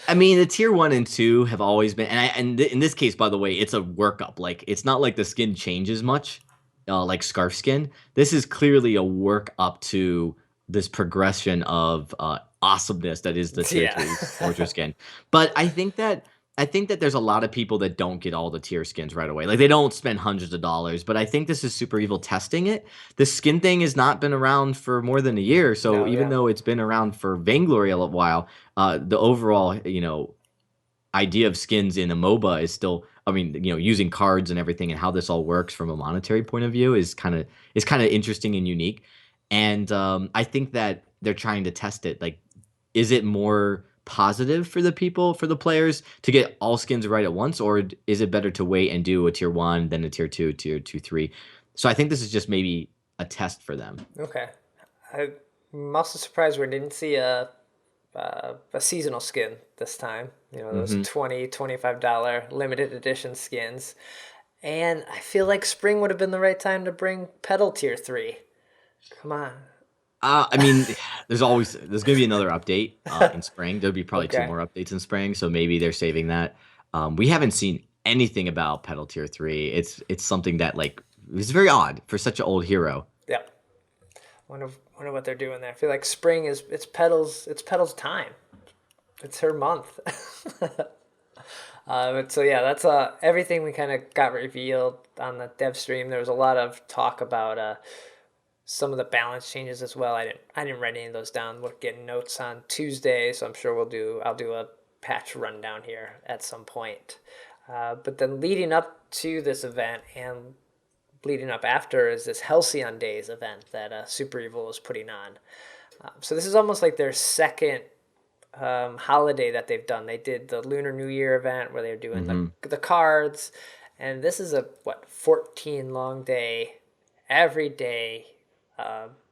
I mean, the tier 1 and 2 have always been, in this case, by the way, it's a workup. Like it's not like the skin changes much, like Scarf Skin. This is clearly a work up to this progression of awesomeness that is the tier Yeah. 3 Fortress skin. But I think that there's a lot of people that don't get all the tier skins right away. Like they don't spend hundreds of dollars. But I think this is Super Evil testing it. The skin thing has not been around for more than a year. So No, even yeah. though it's been around for Vainglory a little while, the overall, idea of skins in a MOBA is still, I mean, using cards and everything and how this all works from a monetary point of view is kind of interesting and unique. And I think that they're trying to test it. Like, is it more positive for the people, for the players to get all skins right at once, or is it better to wait and do a tier 1, then a tier 2, 3? So I think this is just maybe a test for them. Okay. I'm also surprised we didn't see a seasonal skin this time. You know, those Hmm. $20, $25 limited edition skins. And I feel like spring would have been the right time to bring Petal Tier 3. Come on. I mean, there's gonna be another update in spring. There'll be probably two Okay. more updates in spring, so maybe they're saving that. We haven't seen anything about Petal Tier 3. It's something that like is very odd for such an old hero. Yep. Wonder what they're doing there. I feel like spring is it's Petal's time. It's her month. But so yeah, that's everything we kind of got revealed on the dev stream. There was a lot of talk about some of the balance changes as well. I didn't write any of those down. We're getting notes on Tuesday, so I'm sure I'll do a patch rundown here at some point. But then leading up to this event and leading up after is this Halcyon Days event that Super Evil is putting on. So this is almost like their second holiday that they've done. They did the Lunar New Year event where they're doing the cards, and this is a 14 long day. Every day,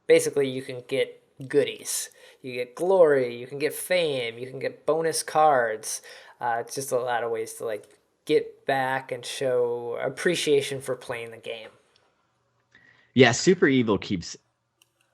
basically you can get goodies. You get glory, you can get fame, you can get bonus cards. It's just a lot of ways to like get back and show appreciation for playing the game. Yeah, Super Evil keeps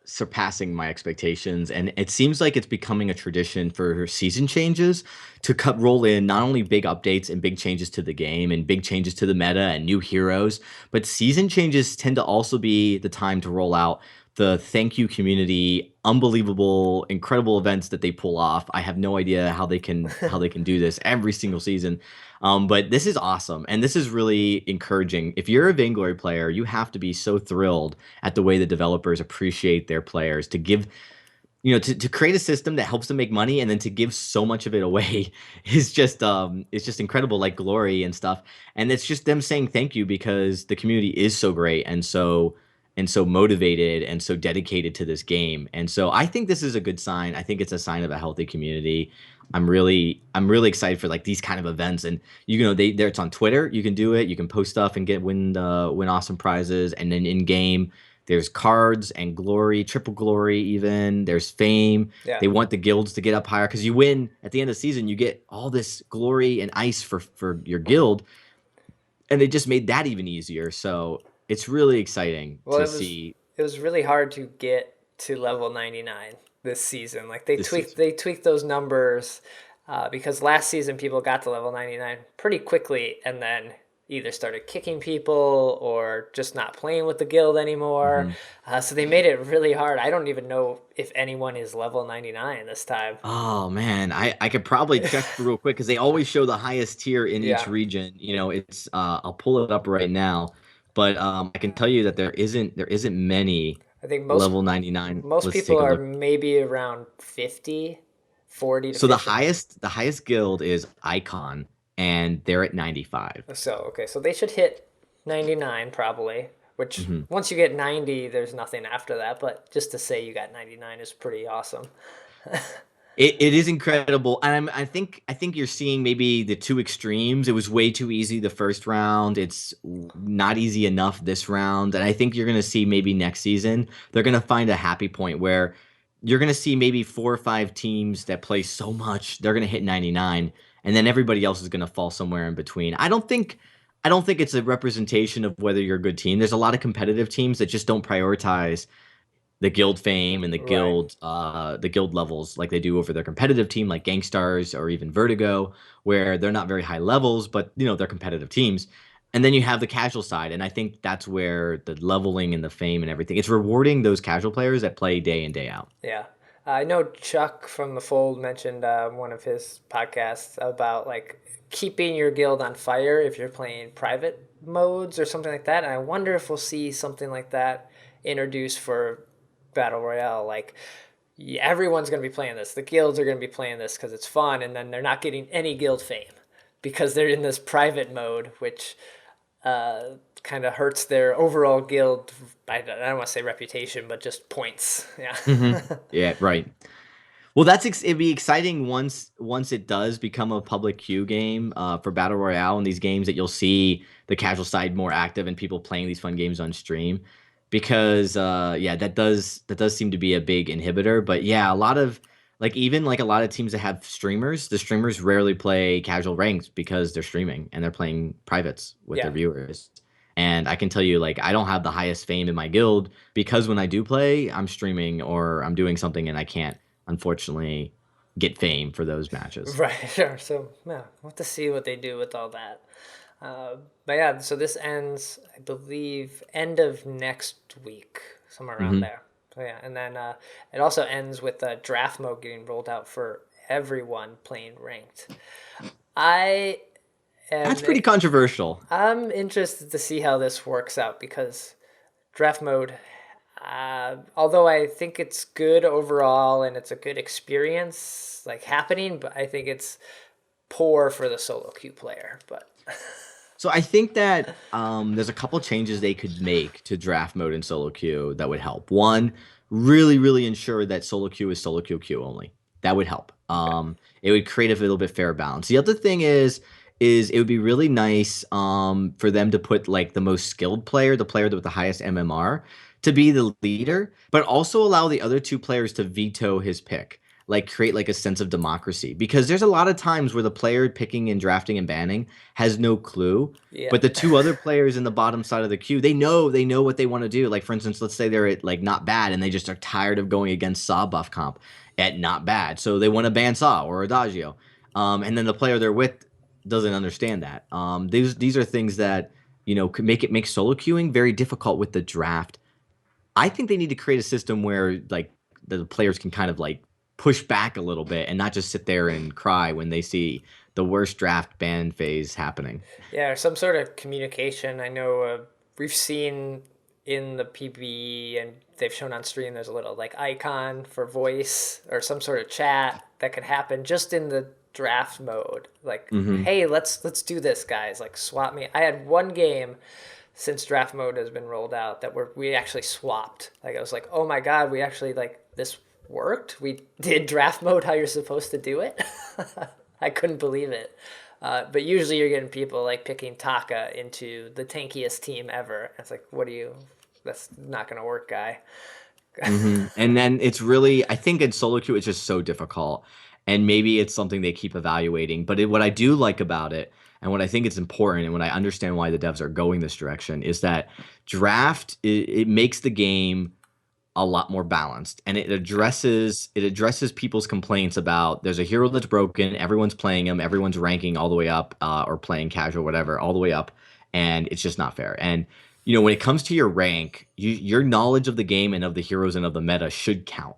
surpassing my expectations, and it seems like it's becoming a tradition for season changes to roll in not only big updates and big changes to the game and big changes to the meta and new heroes, but season changes tend to also be the time to roll out the thank you community, unbelievable, incredible events that they pull off. I have no idea how they can do this every single season. But this is awesome, and this is really encouraging. If you're a Vainglory player, you have to be so thrilled at the way the developers appreciate their players to give, to create a system that helps them make money and then to give so much of it away is just it's just incredible, like glory and stuff. And it's just them saying thank you because the community is so great and so motivated and so dedicated to this game. And so I think this is a good sign. I think it's a sign of a healthy community. I'm really excited for like these kind of events. And it's on Twitter. You can do it. You can post stuff and win awesome prizes. And then in game, there's cards and glory, triple glory even. There's fame. Yeah. They want the guilds to get up higher because you win at the end of the season. You get all this glory and ice for your guild, and they just made that even easier. So it's really exciting to see It was really hard to get to level 99 this season. Like they this tweaked season. they tweaked those numbers because last season people got to level 99 pretty quickly, and then either started kicking people or just not playing with the guild anymore. Hmm. So they made it really hard. I don't even know if anyone is level 99 this time. Oh man, I could probably check real quick because they always show the highest tier in each Yeah, region. It's I'll pull it up right now, but I can tell you that there isn't many I think level 99. most Let's people take a are look. maybe around 50, 40 to So the 50. highest guild is Icon, and they're at 95. So, okay, so they should hit 99 probably, which once you get 90, there's nothing after that. But just to say you got 99 is pretty awesome. It is incredible, and I think you're seeing maybe the two extremes. It was way too easy the first round. It's not easy enough this round, and I think you're gonna see maybe next season they're gonna find a happy point where you're gonna see maybe 4 or 5 teams that play so much they're gonna hit 99, and then everybody else is gonna fall somewhere in between. I don't think it's a representation of whether you're a good team. There's a lot of competitive teams that just don't prioritize the guild fame and the Right. guild levels like they do over their competitive team like Gangstars or even Vertigo, where they're not very high levels, but they're competitive teams. And then you have the casual side, and I think that's where the leveling and the fame and everything, it's rewarding those casual players that play day in day out. Yeah. I know Chuck from the Fold mentioned one of his podcasts about like keeping your guild on fire if you're playing private modes or something like that. And I wonder if we'll see something like that introduced for Battle Royale. Like, everyone's going to be playing this. The guilds are going to be playing this because it's fun, and then they're not getting any guild fame because they're in this private mode, which kind of hurts their overall guild. I don't want to say reputation, but just points. Yeah. Hmm. Yeah, right. Well, it'd be exciting once it does become a public queue game for Battle Royale and these games that you'll see the casual side more active and people playing these fun games on stream, because yeah, that does seem to be a big inhibitor. But yeah, a lot of even like a lot of teams that have streamers, the streamers rarely play casual ranks because they're streaming and they're playing privates with Yeah. their viewers. And I can tell you, like, I don't have the highest fame in my guild because when I do play, I'm streaming or I'm doing something and I can't, unfortunately, get fame for those matches. Right. Sure. So yeah, we'll have to see what they do with all that. But yeah, so this ends, I believe, end of next week, somewhere around Hmm. there. So yeah, and then it also ends with draft mode getting rolled out for everyone playing ranked. I That's am pretty controversial. I'm interested to see how this works out because draft mode, although I think it's good overall and it's a good experience like happening, but I think it's poor for the solo queue player. But So I think that there's a couple changes they could make to draft mode and solo queue that would help. One, really, really ensure that solo queue is solo queue only. That would help. It would create a little bit fair balance. The other thing is it would be really nice for them to put like the most skilled player, the player with the highest MMR, to be the leader, but also allow the other two players to veto his pick. Like create like a sense of democracy, because there's a lot of times where the player picking and drafting and banning has no clue, yeah, but the two other players in the bottom side of the queue, they know what they want to do. Like for instance, let's say they're at like not bad and they just are tired of going against Saw buff comp at not bad, so they want to ban Saw or Adagio, and then the player they're with doesn't understand that. These are things that could make solo queuing very difficult with the draft. I think they need to create a system where like the players can kind of like push back a little bit and not just sit there and cry when they see the worst draft ban phase happening. yeah, or some sort of communication. I know we've seen in the PBE and they've shown on stream. There's a little like icon for voice or some sort of chat that could happen just in the draft mode. Like, Hmm. hey, let's do this, guys. Like, swap me. I had one game since draft mode has been rolled out that we actually swapped. Like, I was like, oh my god, we actually like this worked. We did draft mode how you're supposed to do it. I couldn't believe it. But usually you're getting people like picking Taka into the tankiest team ever. It's like, what do you? That's not gonna work, guy. Hmm. And then it's really, I think in solo queue, it's just so difficult. And maybe it's something they keep evaluating. But what I do like about it, and what I think is important, and what I understand why the devs are going this direction, is that draft, it makes the game a lot more balanced, and it addresses people's complaints about there's a hero that's broken, everyone's playing him, everyone's ranking all the way up, or playing casual, whatever, all the way up, and it's just not fair. And when it comes to your rank, your knowledge of the game and of the heroes and of the meta should count,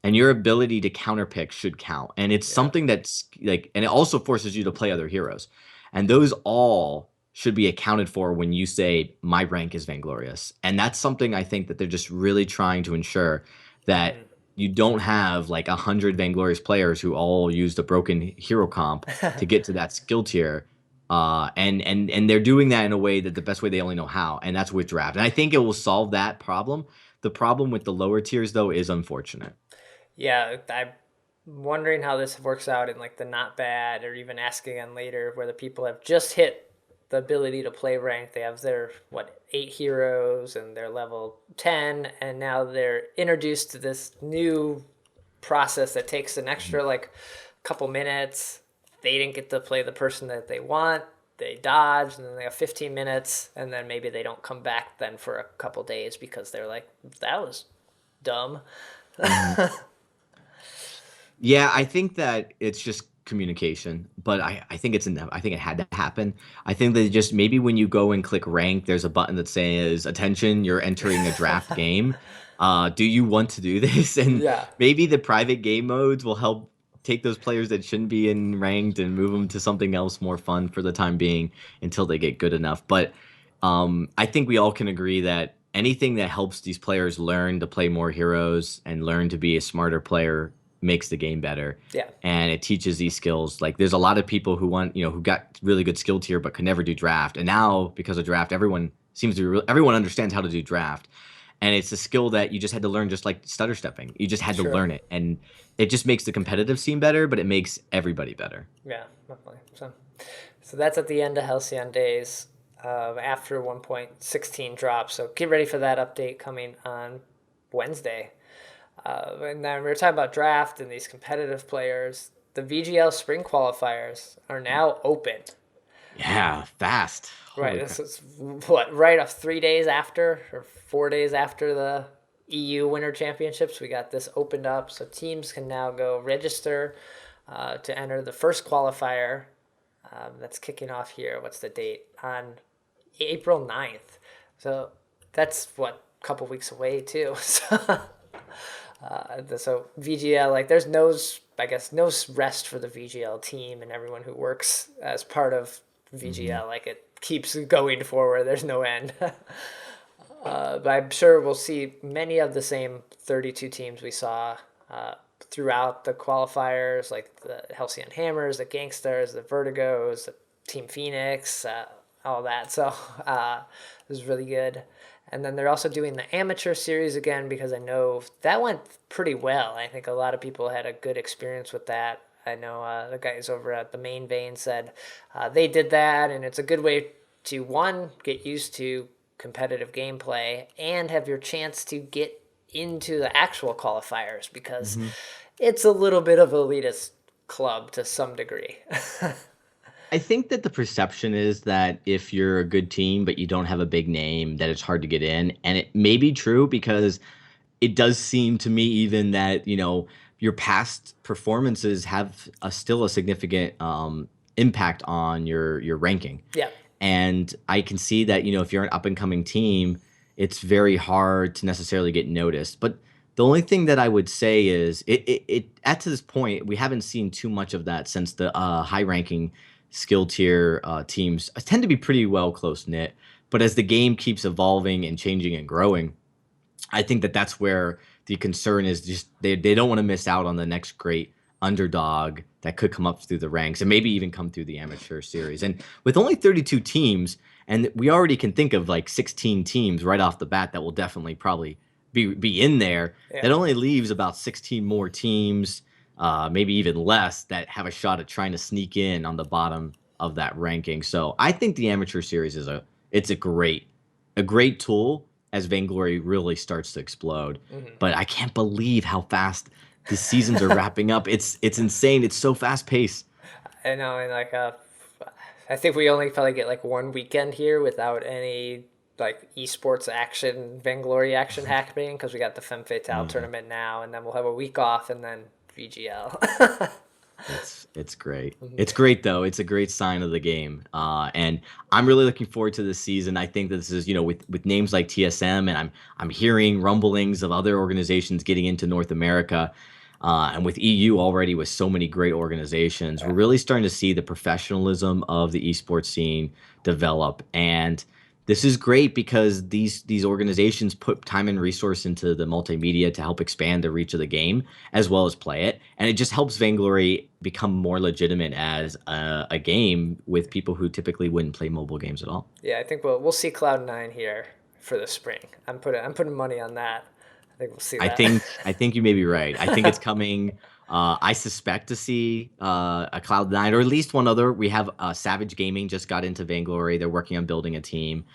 and your ability to counterpick should count. And it's Yeah. something that's like, and it also forces you to play other heroes, and those all should be accounted for when you say my rank is Vainglorious. And that's something I think that they're just really trying to ensure, that you don't have like 100 Vainglorious players who all used a broken hero comp to get to that skill tier. And they're doing that in a way that the best way they only know how, and that's with draft. And I think it will solve that problem. The problem with the lower tiers, though, is unfortunate. Yeah, I'm wondering how this works out in like the not bad, or even Ask Again later, where the people have just hit the ability to play ranked. They have their 8 heroes and they're level 10, and now they're introduced to this new process that takes an extra like couple minutes. They didn't get to play the person that they want. They dodge, and then they have 15 minutes, and then maybe they don't come back then for a couple days because they're like, that was dumb. Yeah, I think that it's just communication, but I think I think it had to happen. I think that just maybe when you go and click rank, there's a button that says, attention, you're entering a draft game. Do you want to do this? And Yeah. maybe the private game modes will help take those players that shouldn't be in ranked and move them to something else more fun for the time being until they get good enough. But I think we all can agree that anything that helps these players learn to play more heroes and learn to be a smarter player makes the game better. Yeah. And it teaches these skills. Like there's a lot of people who who got really good skill tier but could never do draft. And now because of draft, everyone understands how to do draft. And it's a skill that you just had to learn, just like stutter stepping. You just had to learn it. And it just makes the competitive scene better, but it makes everybody better. Yeah, definitely. So that's at the end of Halcyon Days, after 1.16 drops. So get ready for that update coming on Wednesday. And then we were talking about draft and these competitive players. The VGL Spring Qualifiers are now open. Yeah, fast. Right. This is right off 3 days after, or 4 days after the EU Winter Championships. We got this opened up, so teams can now go register to enter the first qualifier. That's kicking off here. What's the date? On April 9th. So that's a couple weeks away too. So VGL, like there's no rest for the VGL team and everyone who works as part of VGL. Like it keeps going forward. There's no end. But I'm sure we'll see many of the same 32 teams we saw throughout the qualifiers, like the Halcyon Hammers, the Gangsters, the Vertigos, the Team Phoenix, all that. So it was really good. And then they're also doing the amateur series again, because I know that went pretty well. I think a lot of people had a good experience with that. I know the guys over at the Main Vein said they did that, and it's a good way to, one, get used to competitive gameplay and have your chance to get into the actual qualifiers, because it's a little bit of elitist club to some degree. I think that the perception is that if you're a good team but you don't have a big name, that it's hard to get in. And it may be true, because it does seem to me even that, your past performances have still a significant impact on your ranking. Yeah. And I can see that, if you're an up and coming team, it's very hard to necessarily get noticed. But the only thing that I would say is it at to this point, we haven't seen too much of that, since the high ranking skill tier teams tend to be pretty well close knit. But as the game keeps evolving and changing and growing, I think that that's where the concern is. Just they don't want to miss out on the next great underdog that could come up through the ranks and maybe even come through the amateur series. And with only 32 teams, and we already can think of like 16 teams right off the bat that will definitely probably be in there. Yeah. That only leaves about 16 more teams, maybe even less, that have a shot at trying to sneak in on the bottom of that ranking. So I think the amateur series is a great tool as Vainglory really starts to explode. But I can't believe how fast the seasons are wrapping up. It's insane. It's so fast paced. I know, and I think we only probably get like one weekend here without any like esports action, Vainglory action happening, because we got the Femme Fatale Tournament now, and then we'll have a week off, and then VGL. It's great. It's great though. It's a great sign of the game. And I'm really looking forward to this season. I think that this is, with names like TSM, and I'm hearing rumblings of other organizations getting into North America. And with EU already with so many great organizations, we're really starting to see the professionalism of the esports scene develop. And this is great because these organizations put time and resource into the multimedia to help expand the reach of the game as well as play it, and it just helps Vainglory become more legitimate as a game with people who typically wouldn't play mobile games at all. Yeah, I think we'll see Cloud9 here for the spring. I'm putting money on that. I think we'll see I that. think I think you may be right. I think it's coming. I suspect to see a Cloud9 or at least one other. We have Savage Gaming just got into Vainglory. They're working on building a team.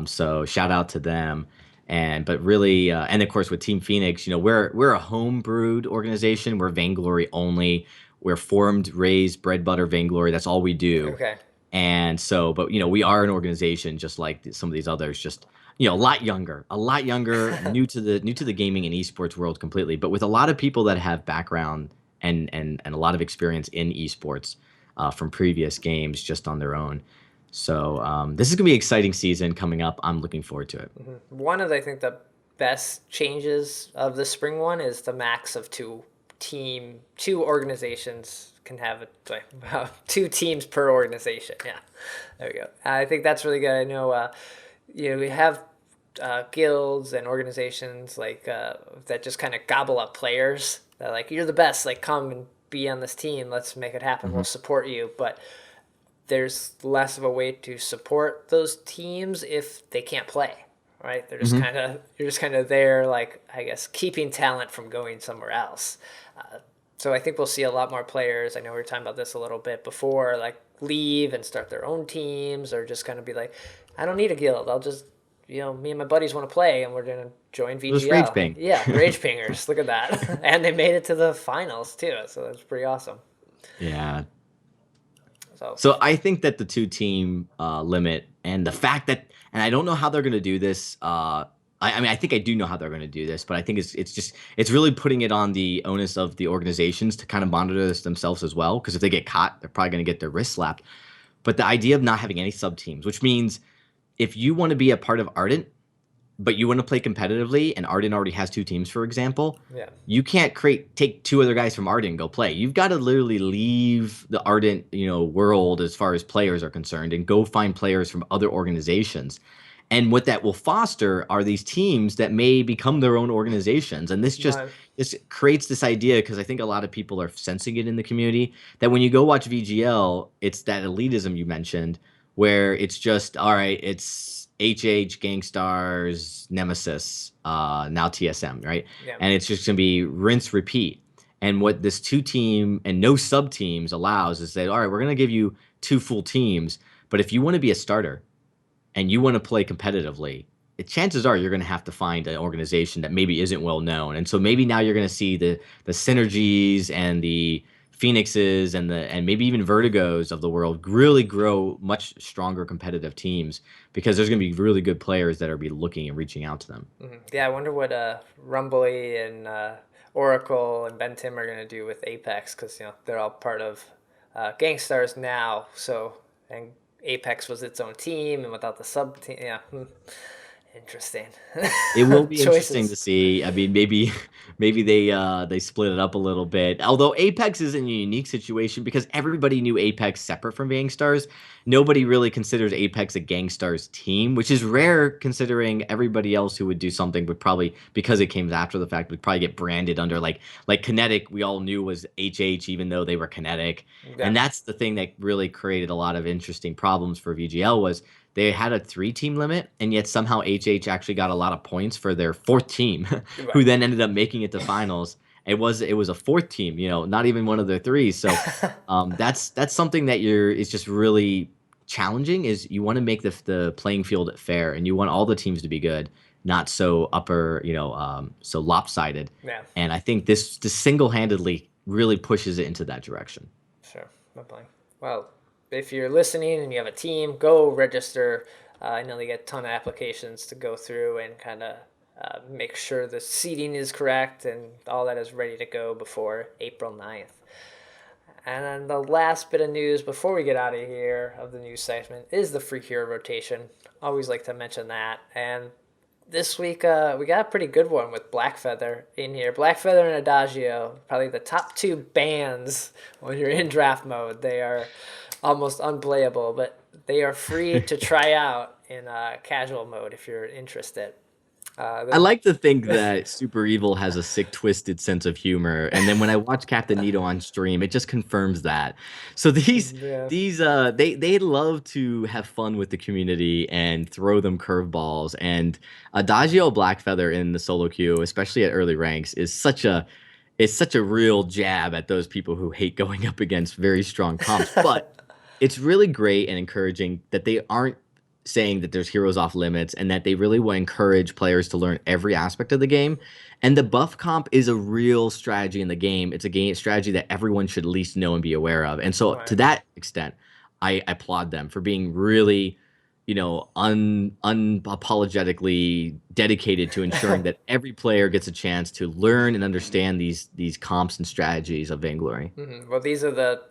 So shout out to them. But really, and of course with Team Phoenix, we're a home brewed organization. We're Vainglory only. We're formed, raised, bread, butter, Vainglory. That's all we do. Okay. And so, but we are an organization just like some of these others, just a lot younger, new to the gaming and esports world completely, but with a lot of people that have background and a lot of experience in esports from previous games just on their own. So this is gonna be an exciting season coming up. I'm looking forward to it. One of I think the best changes of the spring one is the max of two organizations can have two teams per organization. Yeah, there we go. I think that's really good. I know, we have guilds and organizations like that just kind of gobble up players. That like you're the best. Like come and be on this team. Let's make it happen. We'll support you. But there's less of a way to support those teams if they can't play. Right? They're just you're just kind of there, like I guess keeping talent from going somewhere else. So I think we'll see a lot more players. I know we were talking about this a little bit before, like leave and start their own teams, or just kind of be like, I don't need a guild. I'll just, me and my buddies want to play, and we're gonna join Just rage VGL. bang. Yeah, rage pingers. Look at that, and they made it to the finals too. So that's pretty awesome. Yeah. So So I think that the two-team limit and the fact that, and I don't know how they're going to do this. I mean, I think I do know how they're going to do this, but I think it's really putting it on the onus of the organizations to kind of monitor this themselves as well. Because if they get caught, they're probably going to get their wrist slapped. But the idea of not having any sub teams, which means if you want to be a part of Ardent, but you want to play competitively, and Ardent already has two teams, for example, yeah, you can't take two other guys from Ardent and go play. You've got to literally leave the Ardent, world as far as players are concerned and go find players from other organizations. And what that will foster are these teams that may become their own organizations. And this creates this idea, because I think a lot of people are sensing it in the community, that when you go watch VGL, it's that elitism you mentioned, where it's just, all right, it's HH, Gangstars, Nemesis, now TSM, right? Yeah. And it's just going to be rinse, repeat. And what this two-team and no sub-teams allows is that, all right, we're going to give you two full teams, but if you want to be a starter and you want to play competitively, chances are you're going to have to find an organization that maybe isn't well known. And so maybe now you're going to see the synergies and the Phoenixes and maybe even Vertigos of the world really grow much stronger competitive teams, because there's going to be really good players that are be looking and reaching out to them. Yeah, I wonder what Rumbly and Oracle and Ben Tim are going to do with Apex, because they're all part of Gangstars now. So, and Apex was its own team, and without the sub team, yeah, interesting. It will be Choices. interesting to see. I mean, maybe they split it up a little bit. Although Apex is in a unique situation because everybody knew Apex separate from Gangstars. Nobody really considers Apex a Gangstars team, which is rare considering everybody else who would do something would probably, because it came after the fact, would probably get branded under like Kinetic. We all knew was HH, even though they were Kinetic. Yeah. And that's the thing that really created a lot of interesting problems for VGL was they had a 3-team limit, and yet somehow HH actually got a lot of points for their 4th team, who then ended up making it to finals. It was a 4th team, not even one of their 3s. So that's something that it's just really challenging. Is you want to make the playing field fair, and you want all the teams to be good, not so so lopsided. Yeah. And I think this single-handedly really pushes it into that direction. Sure, not playing. Well, if you're listening and you have a team, go register. I know they get a ton of applications to go through and kind of make sure the seating is correct and all that is ready to go before April 9th. And then the last bit of news before we get out of here of the news segment is the free hero rotation. Always like to mention that. And this week we got a pretty good one with Blackfeather in here. Blackfeather and Adagio, probably the top two bans when you're in draft mode. They are almost unplayable, but they are free to try out in casual mode if you're interested. I like to think that Super Evil has a sick, twisted sense of humor, and then when I watch Captain Nito on stream, it just confirms that. So Yeah. they love to have fun with the community and throw them curveballs. And Adagio Blackfeather in the solo queue, especially at early ranks, is such a real jab at those people who hate going up against very strong comps. But it's really great and encouraging that they aren't saying that there's heroes off limits and that they really will encourage players to learn every aspect of the game. And the buff comp is a real strategy in the game. It's a game strategy that everyone should at least know and be aware of. And so to Right. that extent, I applaud them for being really, unapologetically dedicated to ensuring that every player gets a chance to learn and understand these comps and strategies of Vainglory. Well, these are the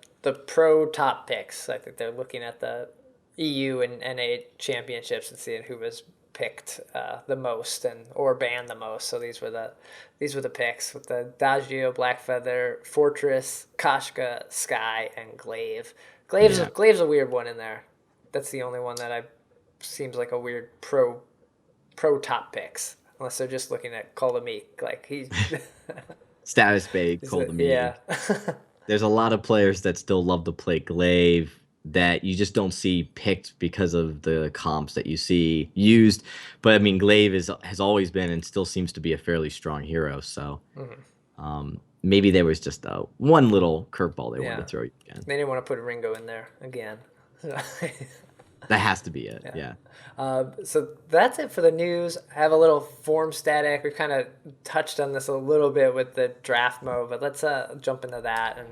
pro top picks. I think they're looking at the EU and NA championships and seeing who was picked the most and or banned the most. So these were the picks with the Dagio, Blackfeather, Fortress, Kashka, Sky, and Glaive. Yeah. Glaive's a weird one in there. That's the only one that I seems like a weird pro top picks. Unless they're just looking at Kolomik. Like he's Status bait, called the yeah. Meek. There's a lot of players that still love to play Glaive that you just don't see picked because of the comps that you see used. But I mean, Glaive has always been and still seems to be a fairly strong hero. So maybe there was just one little curveball they wanted to throw you again. They didn't want to put Ringo in there again. That has to be it. Yeah. So that's it for the news. I have a little form static. We kind of touched on this a little bit with the draft mode, but let's jump into that. And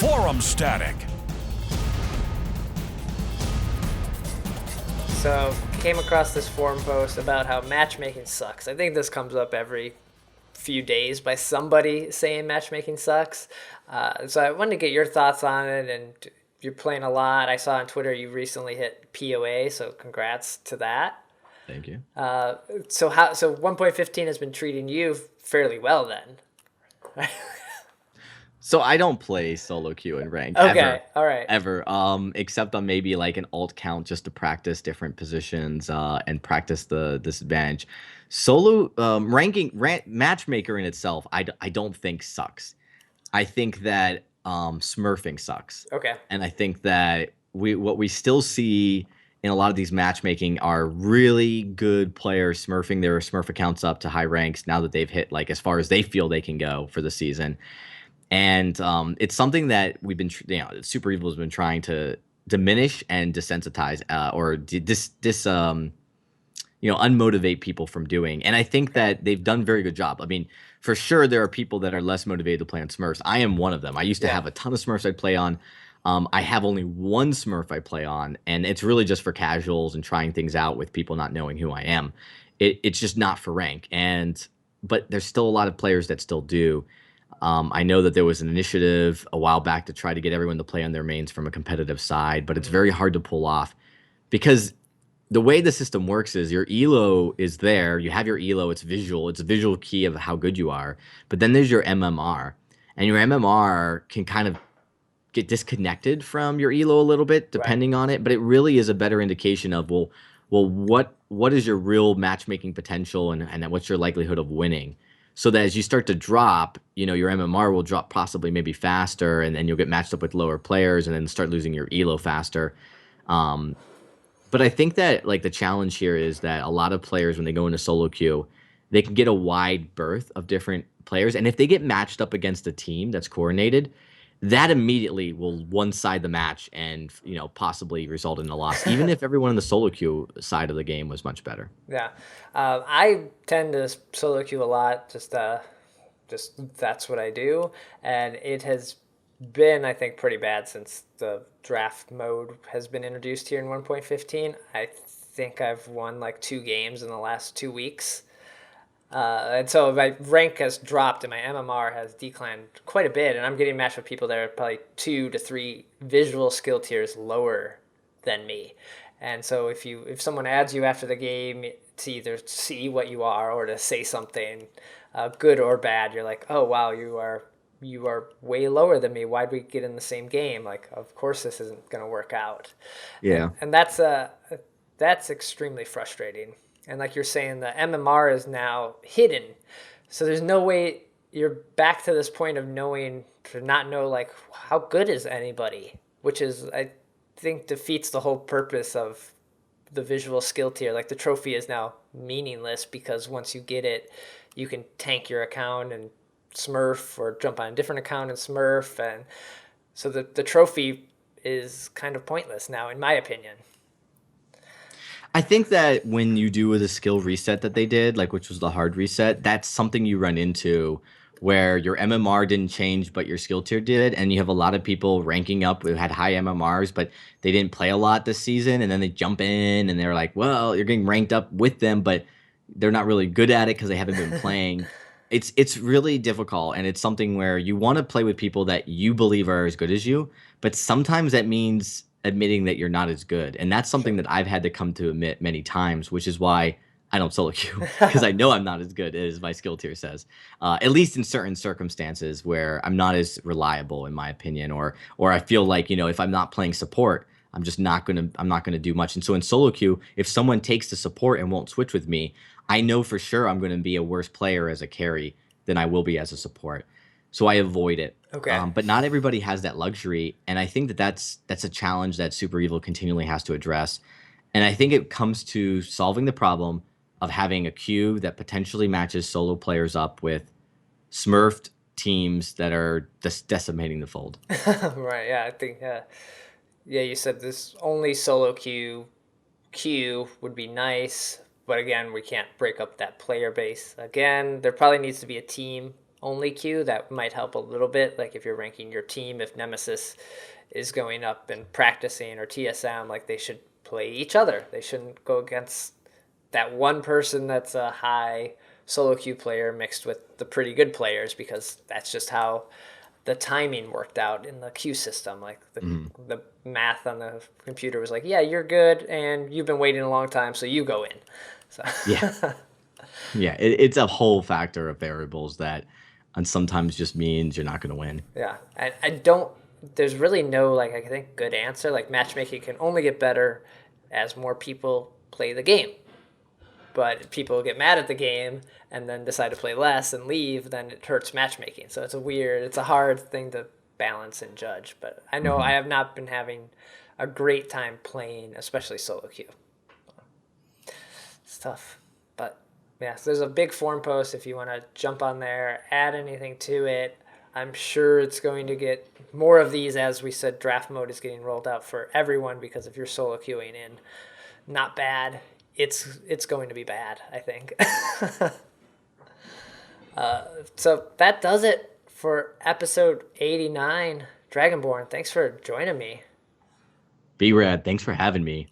Forum static. so came across this forum post about how matchmaking sucks. I think this comes up every few days by somebody saying matchmaking sucks. So I wanted to get your thoughts on it, and you're playing a lot. I saw on Twitter you recently hit POA, so congrats to that. Thank you. So 1.15 has been treating you fairly well then. So I don't play solo queue in rank Okay, all right. ever. Except on maybe like an alt count just to practice different positions and practice the disadvantage. Solo matchmaker in itself, I don't think sucks. I think that smurfing sucks. Okay. And I think that what we still see in a lot of these matchmaking are really good players smurfing their smurf accounts up to high ranks now that they've hit like as far as they feel they can go for the season. And it's something that we've been, Super Evil has been trying to diminish and desensitize or unmotivate people from doing. And I think that they've done a very good job. I mean, for sure, there are people that are less motivated to play on Smurfs. I am one of them. I used to have a ton of Smurfs I'd play on. I have only one Smurf I play on, and it's really just for casuals and trying things out with people not knowing who I am. It's just not for rank. But there's still a lot of players that still do. I know that there was an initiative a while back to try to get everyone to play on their mains from a competitive side, but it's very hard to pull off because the way the system works is your elo is there. You have your elo. It's visual. It's a visual key of how good you are. But then there's your MMR, and your MMR can kind of get disconnected from your elo a little bit depending on it. But it really is a better indication of what is your real matchmaking potential and what's your likelihood of winning. So that as you start to drop, your MMR will drop possibly maybe faster, and then you'll get matched up with lower players and then start losing your elo faster. But I think that like the challenge here is that a lot of players, when they go into solo queue, they can get a wide berth of different players. And if they get matched up against a team that's coordinated, that immediately will one-side the match and, possibly result in a loss, even if everyone in the solo queue side of the game was much better. Yeah. I tend to solo queue a lot. Just that's what I do. And it has been, I think, pretty bad since the draft mode has been introduced here in 1.15. I think I've won like 2 games in the last 2 weeks. And so my rank has dropped and my MMR has declined quite a bit. And I'm getting matched with people that are probably 2 to 3 visual skill tiers lower than me. And so if someone adds you after the game to either see what you are or to say something good or bad, you're like, oh wow, you are way lower than me. Why'd we get in the same game? Like, of course this isn't going to work out. Yeah. And that's extremely frustrating. And like you're saying, the MMR is now hidden. So there's no way you're back to this point of knowing to not know like how good is anybody, which is I think defeats the whole purpose of the visual skill tier. Like the trophy is now meaningless because once you get it, you can tank your account and smurf or jump on a different account and smurf, and so the trophy is kind of pointless now in my opinion. I think that when you do the skill reset that they did, like which was the hard reset, that's something you run into where your MMR didn't change, but your skill tier did. And you have a lot of people ranking up who had high MMRs, but they didn't play a lot this season. And then they jump in and they're like, well, you're getting ranked up with them, but they're not really good at it because they haven't been playing. It's really difficult. And it's something where you want to play with people that you believe are as good as you, but sometimes that means admitting that you're not as good. And that's something that I've had to come to admit many times, which is why I don't solo queue because I know I'm not as good as my skill tier says. At least in certain circumstances where I'm not as reliable, in my opinion, or I feel like if I'm not playing support, I'm not gonna do much. And so in solo queue, if someone takes the support and won't switch with me, I know for sure I'm gonna be a worse player as a carry than I will be as a support. So I avoid it. Okay. But not everybody has that luxury, and I think that that's a challenge that Super Evil continually has to address. And I think it comes to solving the problem of having a queue that potentially matches solo players up with smurfed teams that are just decimating the fold. Right, yeah, I think yeah, you said this only solo queue would be nice, but again, we can't break up that player base. Again, there probably needs to be a team only queue that might help a little bit. Like if you're ranking your team, if Nemesis is going up and practicing or TSM, like they should play each other. They shouldn't go against that one person that's a high solo queue player mixed with the pretty good players because that's just how the timing worked out in the queue system. Like the math on the computer was like, yeah, you're good and you've been waiting a long time, so you go in. So Yeah. Yeah, it's a whole factor of variables that and sometimes just means you're not going to win. yeah, I don't. There's really no like I think good answer. Like matchmaking can only get better as more people play the game. But people get mad at the game and then decide to play less and leave, then it hurts matchmaking. So it's a hard thing to balance and judge. But I know I have not been having a great time playing, especially solo queue. It's tough. But yeah, so there's a big forum post if you want to jump on there, add anything to it. I'm sure it's going to get more of these. As we said, draft mode is getting rolled out for everyone because if you're solo queuing in, not bad. It's going to be bad, I think. So that does it for episode 89, Dragonborne. Thanks for joining me. Be rad. Thanks for having me.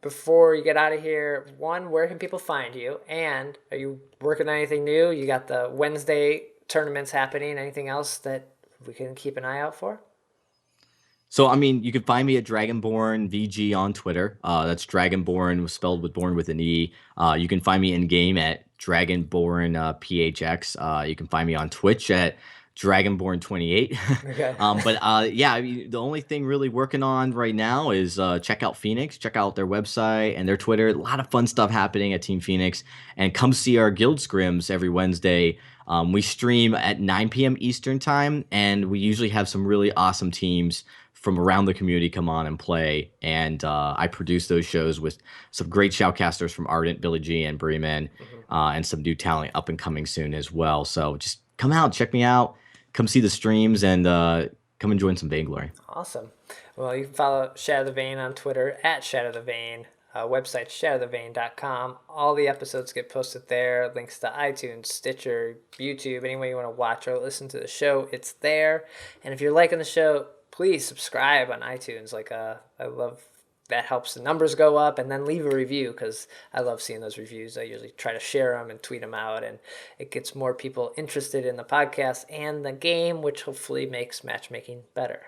Before you get out of here, one, where can people find you? And are you working on anything new? You got the Wednesday tournaments happening. Anything else that we can keep an eye out for? So, I mean, you can find me at Dragonborne VG on Twitter. That's Dragonborne spelled with born with an E. You can find me in game at Dragonborne PHX. You can find me on Twitch at Dragonborne28. Okay. Yeah, I mean, the only thing really working on right now is check out Phoenix, check out their website and their Twitter. A lot of fun stuff happening at Team Phoenix. And come see our guild scrims every Wednesday. We stream at 9 p.m. Eastern time, and we usually have some really awesome teams from around the community come on and play. And I produce those shows with some great shoutcasters from Ardent, Billy G, and Bremen, and some new talent up and coming soon as well. So just come out, check me out, come see the streams, and come and join some Vainglory. Awesome. Well, you can follow Shatter the Vain on Twitter at Shatter the Vain. Website shatterthevain.com. All the episodes get posted there. Links to iTunes, Stitcher, YouTube, any way you want to watch or listen to the show, it's there. And if you're liking the show, please subscribe on iTunes. Like I love that helps the numbers go up. And then leave a review, because I love seeing those reviews. I usually try to share them and tweet them out, and it gets more people interested in the podcast and the game, which hopefully makes matchmaking better.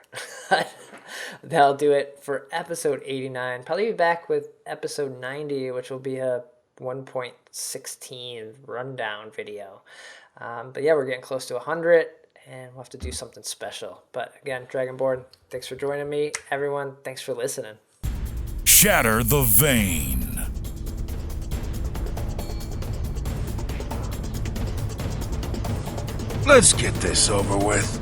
That'll do it for episode 89. Probably be back with episode 90, which will be a 1.16 rundown video. But yeah, we're getting close to 100, and we'll have to do something special. But again, DragonBorne, thanks for joining me. Everyone, thanks for listening. Shatter the Vain. Let's get this over with.